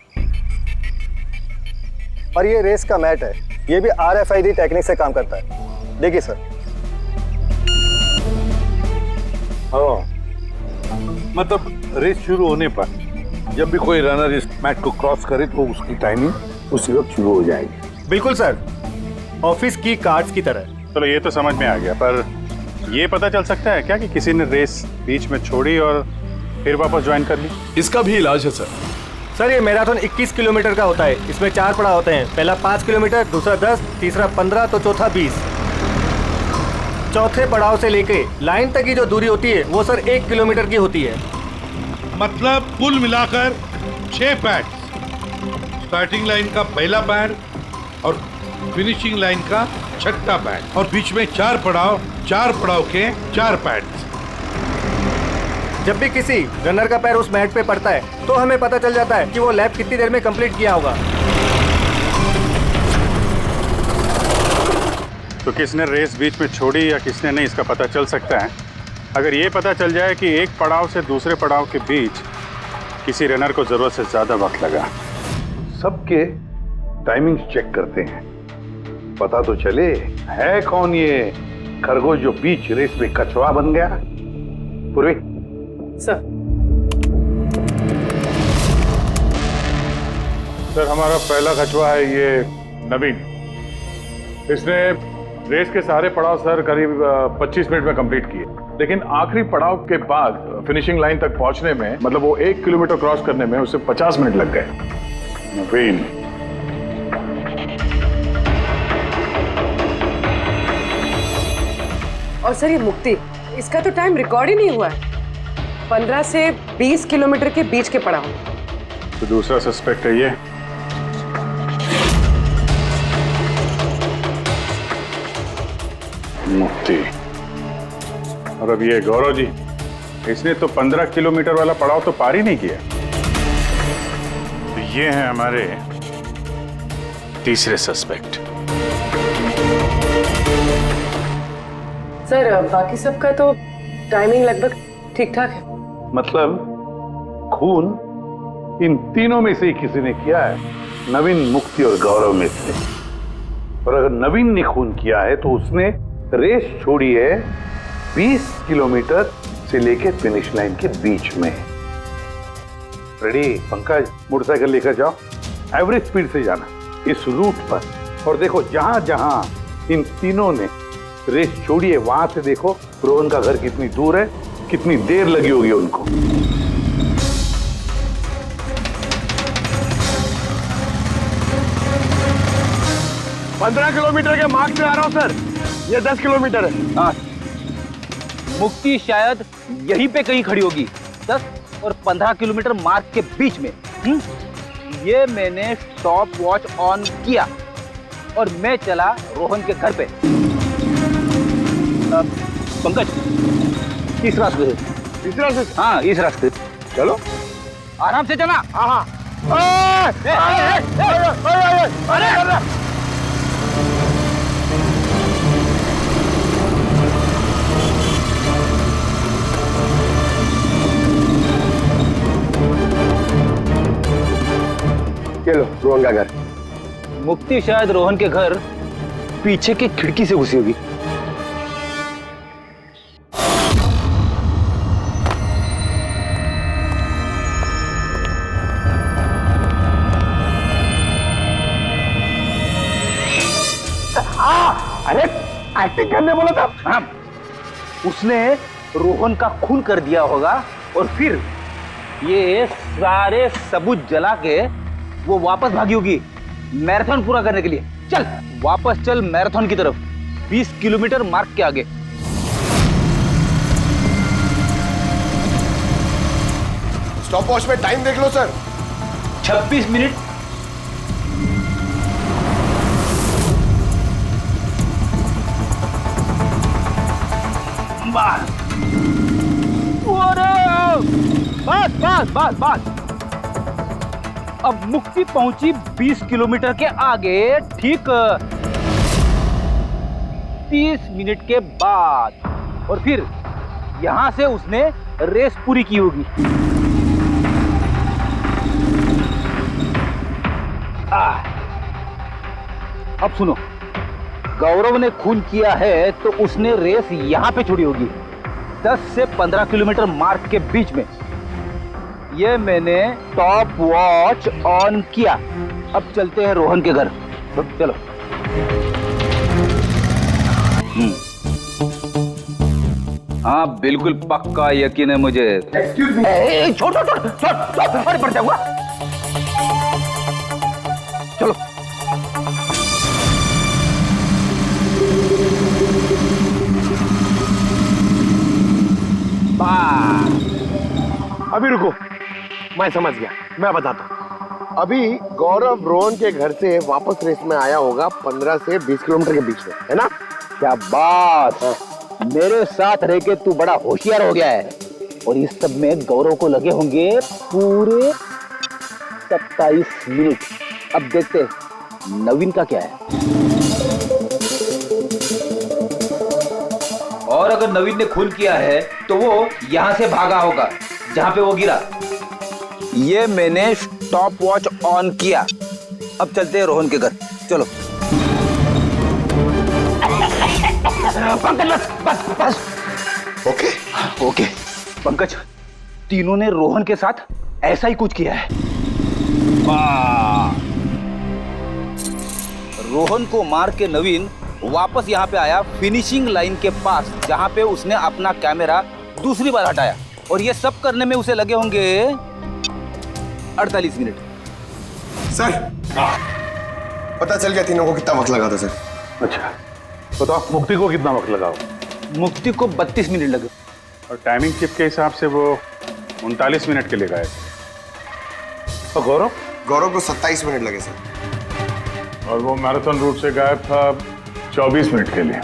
और ये रेस का मैट है। ये भी RFID टेक्निक से काम करता है। देखिए सर। हाँ, मतलब रेस शुरू होने पर जब भी कोई रनर इस मैट को क्रॉस करे तो उसकी टाइमिंग उसी वक्त शुरू हो जाएगी। बिल्कुल सर, ऑफिस की कार्ड्स की तरह। चलो, ये तो समझ में आ गया, पर ये पता चल सकता है क्या कि किसी ने रेस बीच में छोड़ी और फिर वापस ज्वाइन कर ली? इसका भी इलाज है सर। सर, ये मैराथन 21 किलोमीटर का होता है। इसमें 4 पड़ाव होते हैं। पहला 5 किलोमीटर, दूसरा 10, तीसरा 15 तो चौथा 20। चौथे पड़ाव से लेके लाइन तक की जो दूरी होती है वो सर 1 किलोमीटर की होती है। मतलब कुल मिलाकर 6 पैड्स, स्टार्टिंग लाइन का पहला पैड और फिनिशिंग लाइन का छठा पैड, और बीच में 4 पड़ाव के 4 पैड्स। जब भी किसी रनर का पैर उस मैट पे पड़ता है तो हमें पता चल जाता है कि वो लैप कितनी देर में कंप्लीट किया होगा। तो किसने रेस बीच में छोड़ी या किसने नहीं, इसका पता चल सकता है अगर ये पता चल जाए कि एक पड़ाव से दूसरे पड़ाव के बीच किसी रनर को जरूरत से ज्यादा वक्त लगा। सबके टाइमिंग चेक करते हैं, पता तो चले है कौन ये खरगोश जो बीच रेस में कछुआ बन गया। पूर्वी सर। सर हमारा पहला कछुआ है ये नवीन। इसने रेस के सारे पड़ाव सर करीब 25 मिनट में कंप्लीट किए, लेकिन आखिरी पड़ाव के बाद फिनिशिंग लाइन तक पहुंचने में, मतलब वो 1 किलोमीटर क्रॉस करने में उसे 50 मिनट लग गए। नवीन और सर ये मुक्ति, इसका तो टाइम रिकॉर्ड ही नहीं हुआ है। 15 से 20 किलोमीटर के बीच के पड़ाव। तो दूसरा सस्पेक्ट है ये। मुक्ति। और अब ये गौरव जी, इसने तो 15 किलोमीटर वाला पड़ाव तो पार ही नहीं किया। तो ये हैं हमारे तीसरे सस्पेक्ट। सर बाकी सबका तो टाइमिंग लगभग ठीक ठाक है। मतलब खून इन तीनों में से ही किसी ने किया है, नवीन, मुक्ति और गौरव में से। और अगर नवीन ने खून किया है तो उसने रेस छोड़ी है 20 किलोमीटर से लेकर फिनिश लाइन के बीच में। रेडी पंकज, मोटरसाइकिल लेकर जाओ, एवरेज स्पीड से जाना इस रूट पर, और देखो जहां जहां इन तीनों ने रेस छोड़ी है वहां से देखो रोहन का घर कितनी दूर है, कितनी देर लगी होगी उनको। पंद्रह किलोमीटर के मार्ग में आ रहा हूं सर, ये 10 किलोमीटर है। हाँ, मुक्ति शायद यहीं पे कहीं खड़ी होगी, 10 और 15 किलोमीटर मार्ग के बीच में। ये मैंने स्टॉप वॉच ऑन किया और मैं चला रोहन के घर पे। पंकज, इस रास्ते से। इस रास्ते से? हाँ, इस रास्ते। चलो आराम से चला। हाँ हाँ। चलो रोहन का घर। मुक्ति शायद रोहन के घर पीछे की खिड़की से घुसी होगी। अरे एक्टिंग करने बोला था। हाँ, उसने रोहन का खून कर दिया होगा और फिर ये सारे सबूत जला के वो वापस भागी होगी मैराथन पूरा करने के लिए। चल वापस चल मैराथन की तरफ, 20 किलोमीटर मार्ग के आगे। स्टॉप वॉच में टाइम देख लो सर। 26 मिनट। बस बस बस बस। अब मुक्ति पहुंची 20 किलोमीटर के आगे, ठीक 30 मिनट के बाद, और फिर यहां से उसने रेस पूरी की होगी। अब सुनो, गौरव ने खून किया है तो उसने रेस यहां पे छोड़ी होगी 10 से 15 किलोमीटर मार्ग के बीच में। ये मैंने टॉप वॉच ऑन किया। अब चलते हैं रोहन के घर। चलो। हाँ बिल्कुल पक्का यकीन है मुझे। Excuse me. छोड़ छोड़ छोड़ छोड़, अरे पड़ जाऊंगा। चलो। अभी रुको, मैं समझ गया, मैं बताता हूँ। अभी गौरव रोहन के घर से वापस रेस में आया होगा 15 से 20 किलोमीटर के बीच में, है ना? क्या बात है, मेरे साथ रह के तू बड़ा होशियार हो गया है। और इस सब में गौरव को लगे होंगे पूरे 27 मिनट। अब देखते नवीन का क्या है। और अगर नवीन ने खून किया है तो वो यहां से भागा होगा जहां पे वो गिरा। ये मैंने स्टॉप वॉच ऑन किया। अब चलते हैं रोहन के घर, चलो। पंकज बस। ओके ओके पंकज, तीनों ने रोहन के साथ ऐसा ही कुछ किया है। रोहन को मार के नवीन वापस यहाँ पे आया फिनिशिंग लाइन के पास, जहाँ पे उसने अपना कैमरा दूसरी बार हटाया। और ये सब करने में उसे लगे होंगे 48 मिनट। सर पता चल गया तीनों को कितना वक्त लगा था सर। अच्छा, तो आप मुक्ति को कितना वक्त लगाओ? मुक्ति को 32 मिनट लगे। और टाइमिंग चिप के हिसाब से वो 39 मिनट के लिए गए। और गौरव को 27 मिनट लगे सर। और वो मैराथन रूट से गायब था 24 मिनट के लिए।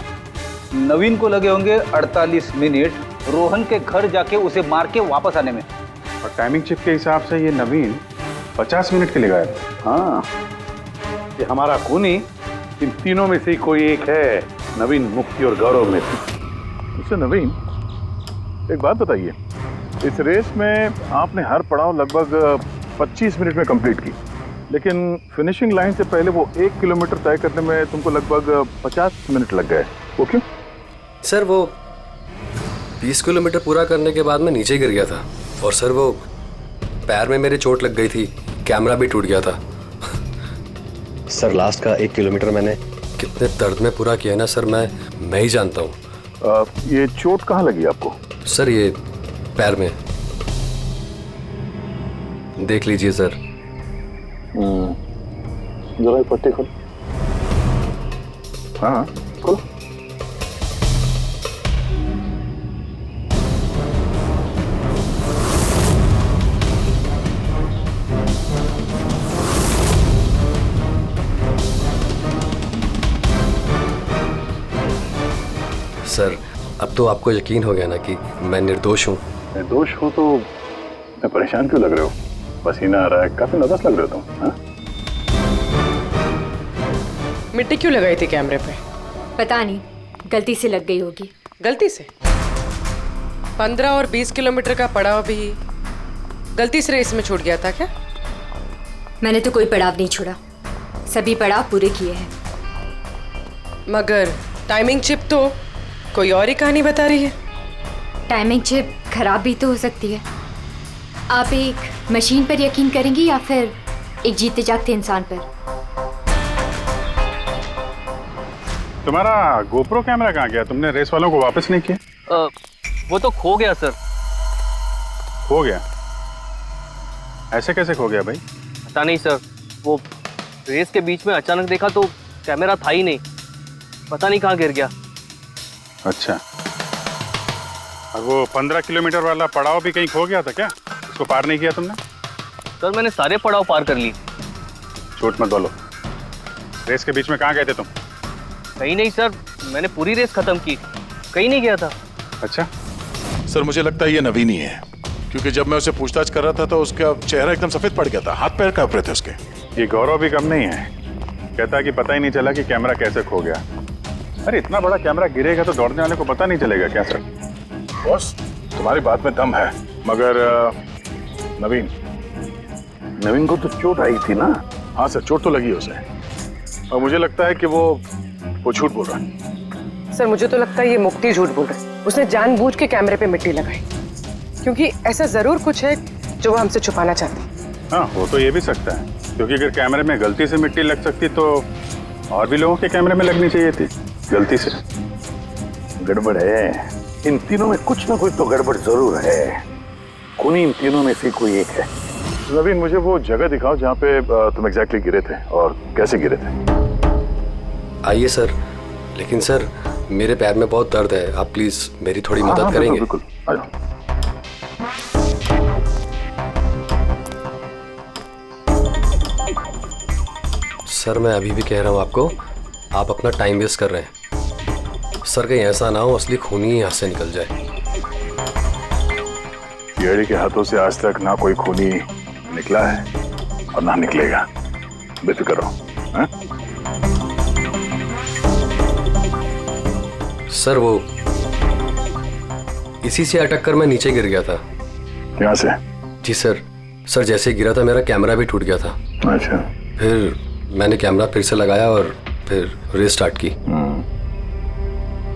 नवीन को लगे होंगे 48 मिनट रोहन के घर जाके उसे मार के वापस आने में। और टाइमिंग चिप के हिसाब से ये नवीन 50 मिनट के लिए गायब। हाँ, ये हमारा खूनी इन तीनों में से कोई एक है, नवीन, मुक्ति और गौरव में से। उससे नवीन, एक बात बताइए, इस रेस में आपने हर पड़ाव लगभग 25 मिनट में कंप्लीट की, लेकिन फिनिशिंग लाइन से पहले वो 1 किलोमीटर तय करने में तुमको लगभग 50 मिनट लग गए। वो क्यों? सर वो 20 किलोमीटर पूरा करने के बाद मैं नीचे गिर गया था और सर वो पैर में मेरे चोट लग गई थी, कैमरा भी टूट गया था। सर लास्ट का 1 किलोमीटर मैंने कितने दर्द में पूरा किया है ना सर, मैं ही जानता हूँ। ये चोट कहाँ लगी आपको? सर ये पैर में, देख लीजिए सर। जरा एक पट्टी खोल। हाँ खोलो। सर अब तो आपको यकीन हो गया ना कि मैं निर्दोष हूँ। निर्दोष हो तो मैं परेशान क्यों लग रहे हो? पसीना आ रहा है, काफी नर्वस लग रहे हो तुम। हाँ? मिट्टी क्यों लगाई थी कैमरे पे? पता नहीं, गलती से लग गई होगी। गलती से? 15 और 20 किलोमीटर का पड़ाव भी गलती से रेस में छूट गया था क्या? मैंने तो कोई पड़ाव नहीं छोड़ा, सभी पड़ाव पूरे किए हैं। मगर टाइमिंग चिप तो कोई और ही कहानी बता रही है। टाइमिंग चिप खराब भी तो हो सकती है। आप एक मशीन पर यकीन करेंगी या फिर एक जीते जागते इंसान पर? तुम्हारा गोप्रो कैमरा कहाँ गया? तुमने रेस वालों को वापस नहीं किया? वो तो खो गया सर। खो गया? ऐसे कैसे खो गया भाई? पता नहीं सर, वो रेस के बीच में अचानक देखा तो कैमरा था ही नहीं, पता नहीं कहाँ गिर गया। अच्छा, और वो 15 किलोमीटर वाला पड़ाव भी कहीं खो गया था क्या? उसको पार नहीं किया तुमने? सर मैंने सारे पड़ाव पार कर लिए। झूठ मत बोलो, रेस के बीच में कहाँ गए थे तुम? कहीं नहीं सर, मैंने पूरी रेस खत्म की, कहीं नहीं गया था। अच्छा सर मुझे लगता है ये नवीन ही है, क्योंकि जब मैं उसे पूछताछ कर रहा था तो उसका चेहरा एकदम सफेद पड़ गया था, हाथ पैर कांप रहे थे उसके। ये गौरव भी कम नहीं है, कहता है कि पता ही नहीं चला कि कैमरा कैसे खो गया। अरे इतना बड़ा कैमरा गिरेगा तो दौड़ने वाले को पता नहीं चलेगा क्या सर? बॉस तुम्हारी बात में दम है, मगर नवीन को तो चोट आई थी ना? हाँ सर, चोट तो लगी उसे, और मुझे लगता है कि वो झूठ बोल रहा है। सर मुझे तो लगता है ये मुक्ति झूठ बोल रहा है। उसने जानबूझ के कैमरे पे मिट्टी लगाई, क्योंकि ऐसा जरूर कुछ है जो वो हमसे छुपाना चाहती है। हाँ हो तो ये भी सकता है, क्योंकि अगर कैमरे में गलती से मिट्टी लग सकती तो और भी लोगों के कैमरे में लगनी चाहिए थी गलती से। गड़बड़ है, इन तीनों में कुछ ना कुछ तो गड़बड़ जरूर है। खूनी इन तीनों में से कोई एक है। नवीन मुझे वो जगह दिखाओ जहाँ पे तुम एग्जैक्टली गिरे थे और कैसे गिरे थे। आइए सर, लेकिन सर मेरे पैर में बहुत दर्द है, आप प्लीज मेरी थोड़ी मदद करेंगे? बिल्कुल, आ जाओ। सर मैं अभी भी कह रहा हूँ आपको, आप अपना टाइम वेस्ट कर रहे हैं। सर कहीं ऐसा ना हो असली खूनी ही यहाँ से निकल जाए। येड़ी के हाथों से आज तक ना कोई खूनी निकला है और ना निकलेगा, बेफिक्र रहो। हाँ? सर वो इसी से अटक कर मैं नीचे गिर गया था। यहाँ से? जी सर जैसे ही गिरा था मेरा कैमरा भी टूट गया था। अच्छा। फिर मैंने कैमरा फिर से लगाया और फिर रेस स्टार्ट की।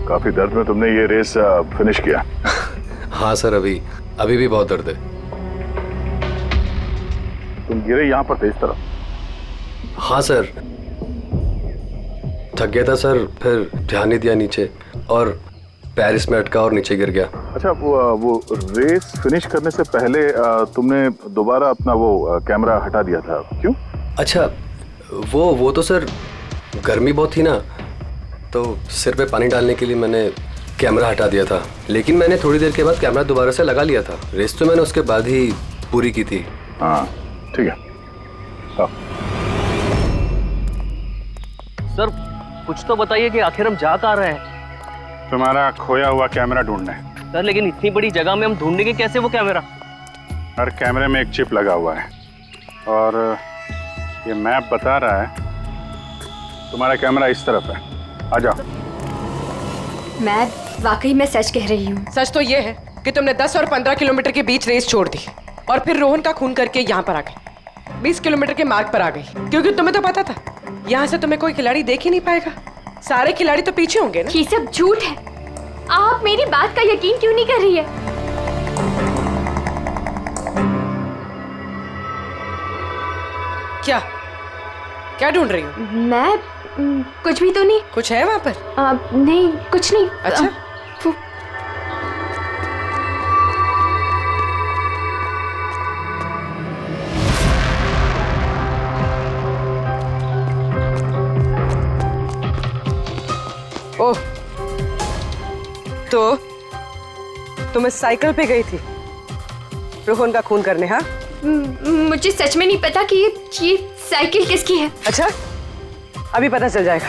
काफी दर्द में तुमने ये रेस फिनिश किया? हाँ सर, अभी भी बहुत दर्द है। तुम गिरे यहाँ पर थे इस तरफ? हाँ सर, थक गया था सर, फिर ध्यान नहीं दिया नीचे और पैर इसमें अटका और नीचे गिर गया। अच्छा, वो रेस फिनिश करने से पहले तुमने दोबारा अपना वो कैमरा हटा दिया था, क्यों? अच्छा, वो तो सर गर्मी बहुत थी ना, तो सिर पे पानी डालने के लिए मैंने कैमरा हटा दिया था। लेकिन मैंने थोड़ी देर के बाद कैमरा दोबारा से लगा लिया था। रेस तो मैंने उसके बाद ही पूरी की थी। हाँ ठीक है। सर कुछ तो बताइए कि आखिर हम जा कहाँ रहे हैं? तुम्हारा खोया हुआ कैमरा ढूंढने। सर लेकिन इतनी बड़ी जगह में हम ढूंढेंगे कैसे वो कैमरा? हर कैमरे में एक चिप लगा हुआ है और ये मैप बता रहा है तुम्हारा कैमरा इस तरफ है। आ जाओ। मैं वाकई में सच कह रही हूँ। सच तो ये है कि तुमने 10 और 15 किलोमीटर के बीच रेस छोड़ दी और फिर रोहन का खून करके यहाँ पर आ गई। 20 किलोमीटर के मार्ग पर आ गई, क्योंकि तुम्हें तो पता था यहाँ से तुम्हें कोई खिलाड़ी देख ही नहीं पाएगा। सारे खिलाड़ी तो पीछे होंगे ना। ये सब झूठ है। आप मेरी बात का यकीन क्यों नहीं कर रही है? क्या ढूंढ रही हो? मैं कुछ भी तो नहीं। कुछ है वहाँ पर? नहीं, कुछ नहीं। अच्छा। ओह, तो तुम इस साइकिल पे गई थी रोहन का खून करने? हाँ, मुझे सच में नहीं पता कि ये साइकिल किसकी है। अच्छा, अभी पता चल जाएगा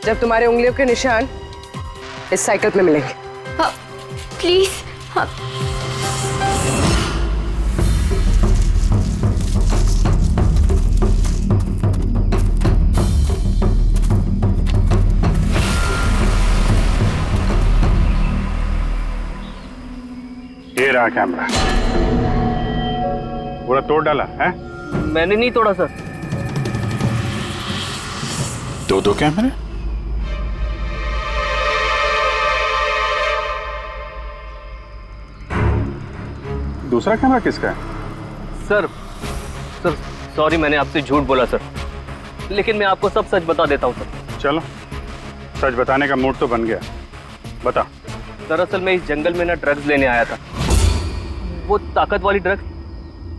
जब तुम्हारे उंगलियों के निशान इस साइकिल पे मिलेंगे। प्लीज। ये रहा कैमरा। पूरा तोड़ डाला है? मैंने नहीं तोड़ा सर। दो कैमरे? दूसरा कैमरा किसका है? सर सॉरी, मैंने आपसे झूठ बोला सर, लेकिन मैं आपको सब सच बता देता हूँ सर। चलो, सच बताने का मूड तो बन गया, बता। दरअसल मैं इस जंगल में ना ड्रग्स लेने आया था, वो ताकत वाली ड्रग्स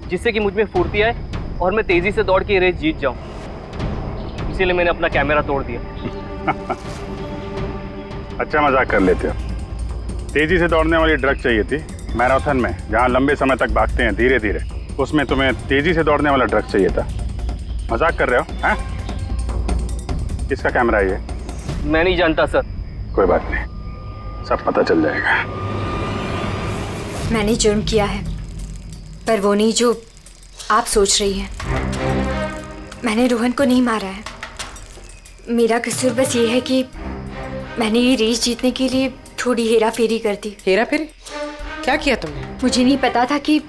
जिससे कि मुझ में फुर्ती आए और मैं तेजी से दौड़ के ये रेस जीत जाऊं। इसीलिए मैंने अपना कैमरा तोड़ दिया। अच्छा मजाक कर लेते हो। तेजी से दौड़ने वाली ड्रग चाहिए थी मैराथन में, जहाँ लंबे समय तक भागते हैं धीरे धीरे, उसमें तुम्हें तेजी से दौड़ने वाला ड्रग चाहिए था। मजाक कर रहे हो? हैं? किसका कैमरा है ये? मैं नहीं जानता सर। कोई बात नहीं, सब पता चल जाएगा। मैंने जुर्म किया है, पर वो नहीं जो आप सोच रही हैं। मैंने रोहन को नहीं मारा है। मेरा कसूर बस ये है कि मैंने ये रेस जीतने के लिए थोड़ी हेरा फेरी कर दी। हेरा फेरी? क्या किया तुमने? मुझे नहीं पता था कि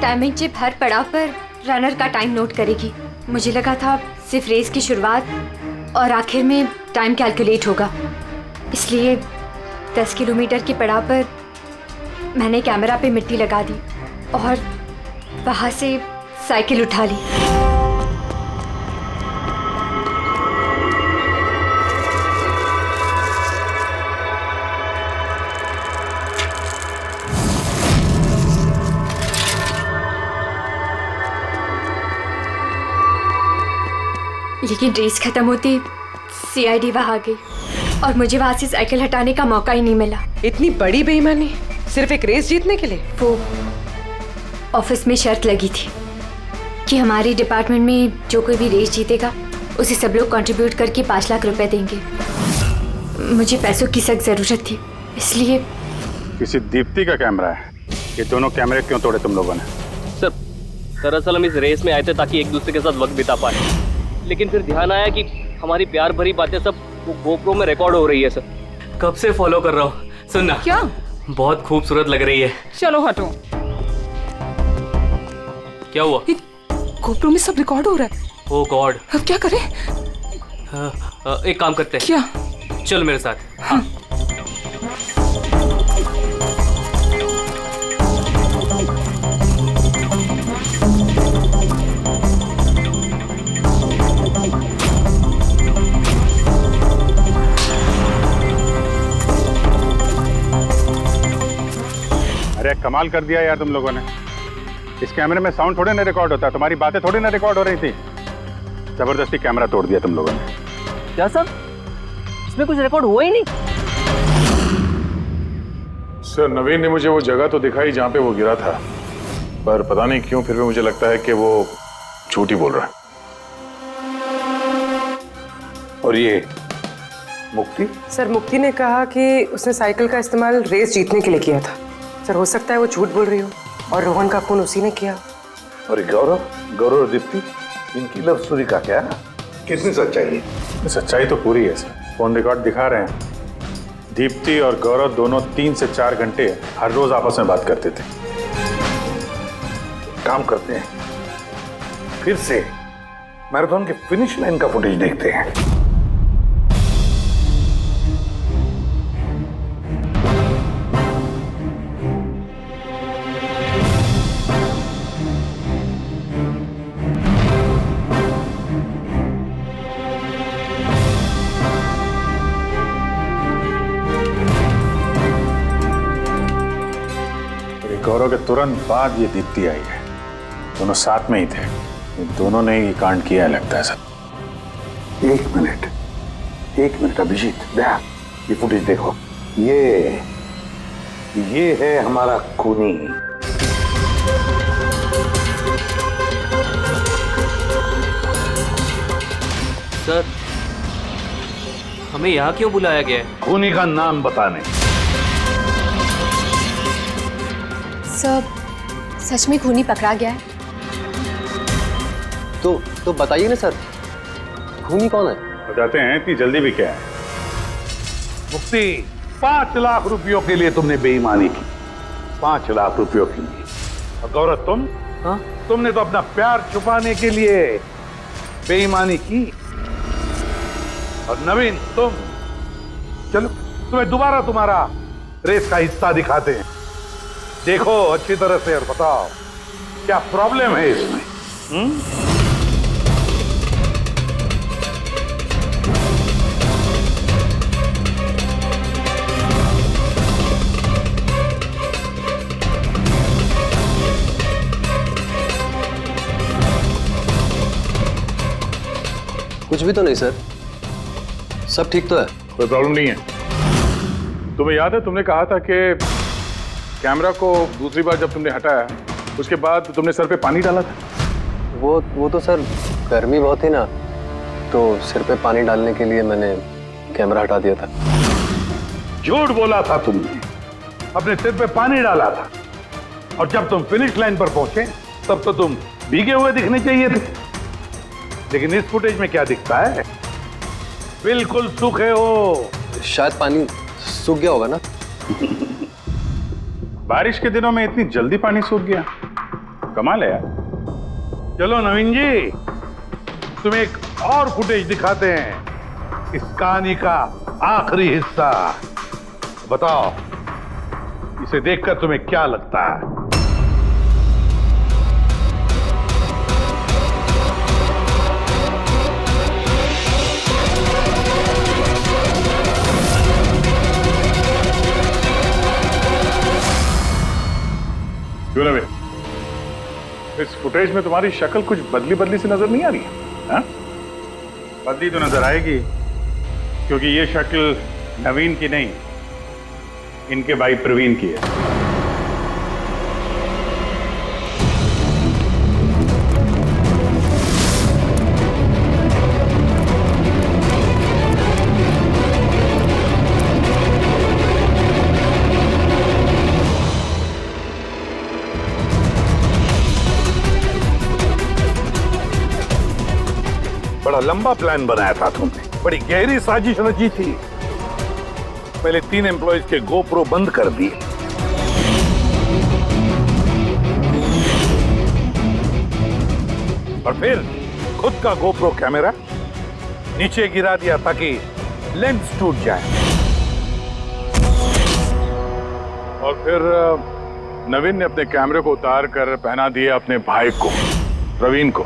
टाइमिंग चिप हर पड़ाव पर रनर का टाइम नोट करेगी। मुझे लगा था सिर्फ रेस की शुरुआत और आखिर में टाइम कैलकुलेट होगा, इसलिए 10 किलोमीटर के पड़ाव पर मैंने कैमरा पे मिट्टी लगा दी और वहाँ से साइकिल उठा ली। लेकिन रेस खत्म होती सीआईडी वहां आ गई और मुझे वहां से साइकिल हटाने का मौका ही नहीं मिला। इतनी बड़ी बेईमानी सिर्फ एक रेस जीतने के लिए? वो ऑफिस में शर्त लगी थी कि हमारे डिपार्टमेंट में जो कोई भी रेस जीतेगा उसे सब लोग कंट्रीब्यूट करके 5 लाख रुपए देंगे। मुझे पैसों की सख्त जरूरत थी, इसलिए। किसी दीप्ति का कैमरा है? ये दोनों कैमरे क्यों तोड़े तुम लोगों ने? सर दरअसल हम इस रेस में आए थे ताकि एक दूसरे के साथ वक्त बिता पाए, लेकिन फिर ध्यान आया कि हमारी प्यार भरी बातें सब गोप्रो में रिकॉर्ड हो रही है। सर कब से फॉलो कर रहा हूँ। सुनना क्या? बहुत खूबसूरत लग रही है। चलो हटो। क्या हुआ? गोप्रो में सब रिकॉर्ड हो रहा है। ओ गॉड, अब क्या करें? एक काम करते हैं। क्या? चल मेरे साथ। हाँ। अरे कमाल कर दिया यार तुम लोगों ने। इस कैमरे में साउंड थोड़े ना रिकॉर्ड होता, तुम्हारी बातें थोड़ी ना रिकॉर्ड हो रही थी। जबरदस्ती कैमरा तोड़ दिया तुम लोगों ने। क्या सर? इसमें कुछ रिकॉर्ड हुआ ही नहीं। सर नवीन ने मुझे वो जगह तो दिखाई जहां पे वो गिरा था, पर पता नहीं क्यों फिर भी मुझे लगता है कि वो झूठ ही बोल रहा है। और ये मुक्ति? सर मुक्ति ने कहा कि उसने साइकिल का इस्तेमाल रेस जीतने के लिए किया था। सर हो सकता है वो झूठ बोल रही हो और रोहन का खून उसी ने किया। और गौरव और दीप्ति, इनकी लव स्टोरी का क्या? कितनी सच्चाई है? सच्चाई तो पूरी है सर, फोन रिकॉर्ड दिखा रहे हैं। दीप्ति और गौरव दोनों 3 से 4 घंटे हर रोज आपस में बात करते थे। काम करते हैं, फिर से मैराथन के फिनिश लाइन का फुटेज देखते हैं। गौरव के तुरंत बाद ये दीप्ति आई है। दोनों साथ में ही थे, ये दोनों ने ही कांड किया है लगता है सर। एक मिनट अभिजीत, ये फुटेज देखो। ये है हमारा खूनी। सर हमें यहाँ क्यों बुलाया गया है? खूनी का नाम बताने। सर सच में खूनी पकड़ा गया है? तो बताइए ना सर, खूनी कौन है? बताते हैं, इतनी जल्दी भी क्या है। मुक्ति, 5 लाख रुपयों के लिए तुमने बेईमानी की। 5 लाख रुपयों के लिए। और गौरव तुम? हाँ? तुमने तो अपना प्यार छुपाने के लिए बेईमानी की। और नवीन तुम? चलो तुम्हें दोबारा तुम्हारा रेस का हिस्सा दिखाते हैं। देखो अच्छी तरह से और बताओ क्या प्रॉब्लम है इसमें। कुछ भी तो नहीं सर, सब ठीक तो है। कोई प्रॉब्लम नहीं है। तुम्हें याद है तुमने कहा था कि कैमरा को दूसरी बार जब तुमने हटाया उसके बाद तुमने सर पे पानी डाला था? वो तो सर गर्मी बहुत थी ना, तो सिर पे पानी डालने के लिए मैंने कैमरा हटा दिया था। झूठ बोला था तुमने, अपने सिर पे पानी डाला था। और जब तुम फिनिश लाइन पर पहुंचे तब तो तुम भीगे हुए दिखने चाहिए थे। लेकिन इस फुटेज में क्या दिखता है? बिल्कुल सूखे हो। शायद पानी सूख गया होगा ना। बारिश के दिनों में इतनी जल्दी पानी सूख गया, कमाल है यार। चलो नवीन जी, तुम्हें एक और फुटेज दिखाते हैं, इस कहानी का आखिरी हिस्सा। बताओ इसे देखकर तुम्हें क्या लगता है? क्यों नवीन, इस फुटेज में तुम्हारी शक्ल कुछ बदली बदली सी नजर नहीं आ रही है? हाँ? बदली तो नजर आएगी, क्योंकि ये शक्ल नवीन की नहीं, इनके भाई प्रवीण की है। बड़ा लंबा प्लान बनाया था तुमने, बड़ी गहरी साजिश रची थी। पहले 3 एम्प्लॉयज के गोप्रो बंद कर दिए, और फिर खुद का गोप्रो कैमरा नीचे गिरा दिया ताकि लेंस टूट जाए। और फिर नवीन ने अपने कैमरे को उतार कर पहना दिया अपने भाई को, प्रवीण को।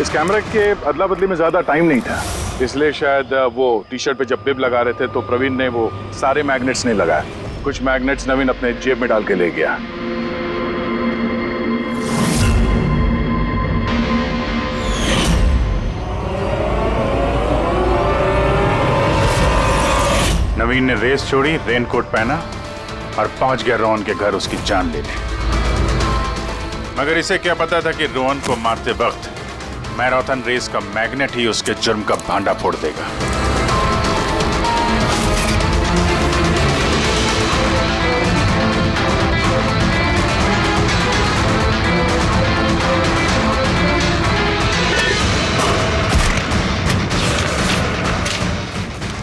इस कैमरे के अदला बदली में ज्यादा टाइम नहीं था, इसलिए शायद वो टी शर्ट पे जब बिब लगा रहे थे तो प्रवीण ने वो सारे मैग्नेट्स नहीं लगाए। कुछ मैग्नेट्स नवीन अपने जेब में डाल के ले गया। नवीन ने रेस छोड़ी, रेनकोट पहना और पहुंच गया रोहन के घर उसकी जान लेने। मगर इसे क्या पता था कि रोहन को मारते वक्त मैराथन रेस का मैग्नेट ही उसके जुर्म का भांडा फोड़ देगा।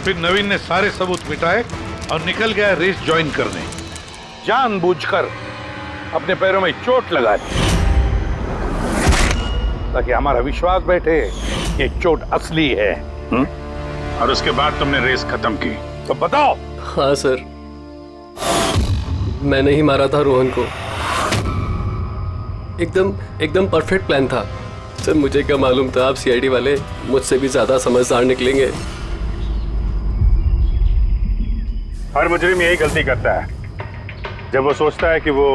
फिर नवीन ने सारे सबूत मिटाए और निकल गया रेस ज्वाइन करने, जानबूझकर अपने पैरों में चोट लगा दी ताकि हमारा विश्वास बैठे कि चोट असली है। और उसके बाद तुमने रेस खत्म की, तो बताओ। हाँ सर, मैंने ही मारा था रोहन को। एकदम परफेक्ट प्लान था सर। मुझे क्या मालूम था आप सीआईडी वाले मुझसे भी ज्यादा समझदार निकलेंगे। हर मुजरिम यही गलती करता है जब वो सोचता है कि वो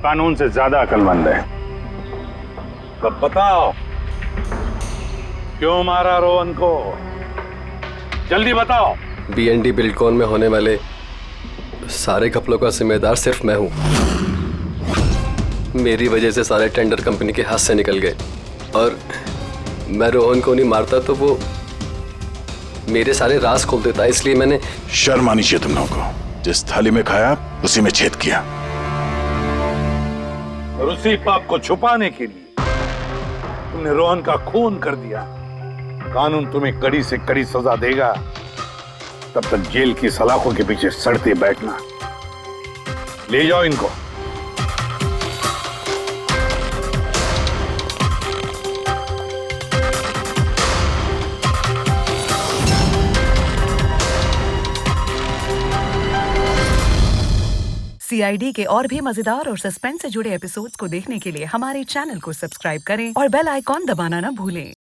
कानून से ज्यादा अक्लमंद है। तो बताओ, क्यों मारा रोहन को? जल्दी बताओ। बीएनडी बिल्डकॉन में होने वाले सारे घपलों का जिम्मेदार सिर्फ मैं हूं। मेरी वजह से सारे टेंडर कंपनी के हाथ से निकल गए, और मैं रोहन को नहीं मारता तो वो मेरे सारे राज खोल देता। इसलिए मैंने शर्म आनी चाहिए तुम लोगों को। जिस थाली में खाया उसी में छेद किया, और उसी पाप को छुपाने के लिए तुमने रोहन का खून कर दिया। कानून तुम्हें कड़ी से कड़ी सजा देगा, तब तक जेल की सलाखों के पीछे सड़ते बैठना। ले जाओ इनको। सीआईडी के और भी मजेदार और सस्पेंस से जुड़े एपिसोड्स को देखने के लिए हमारे चैनल को सब्सक्राइब करें और बेल आइकॉन दबाना ना भूलें।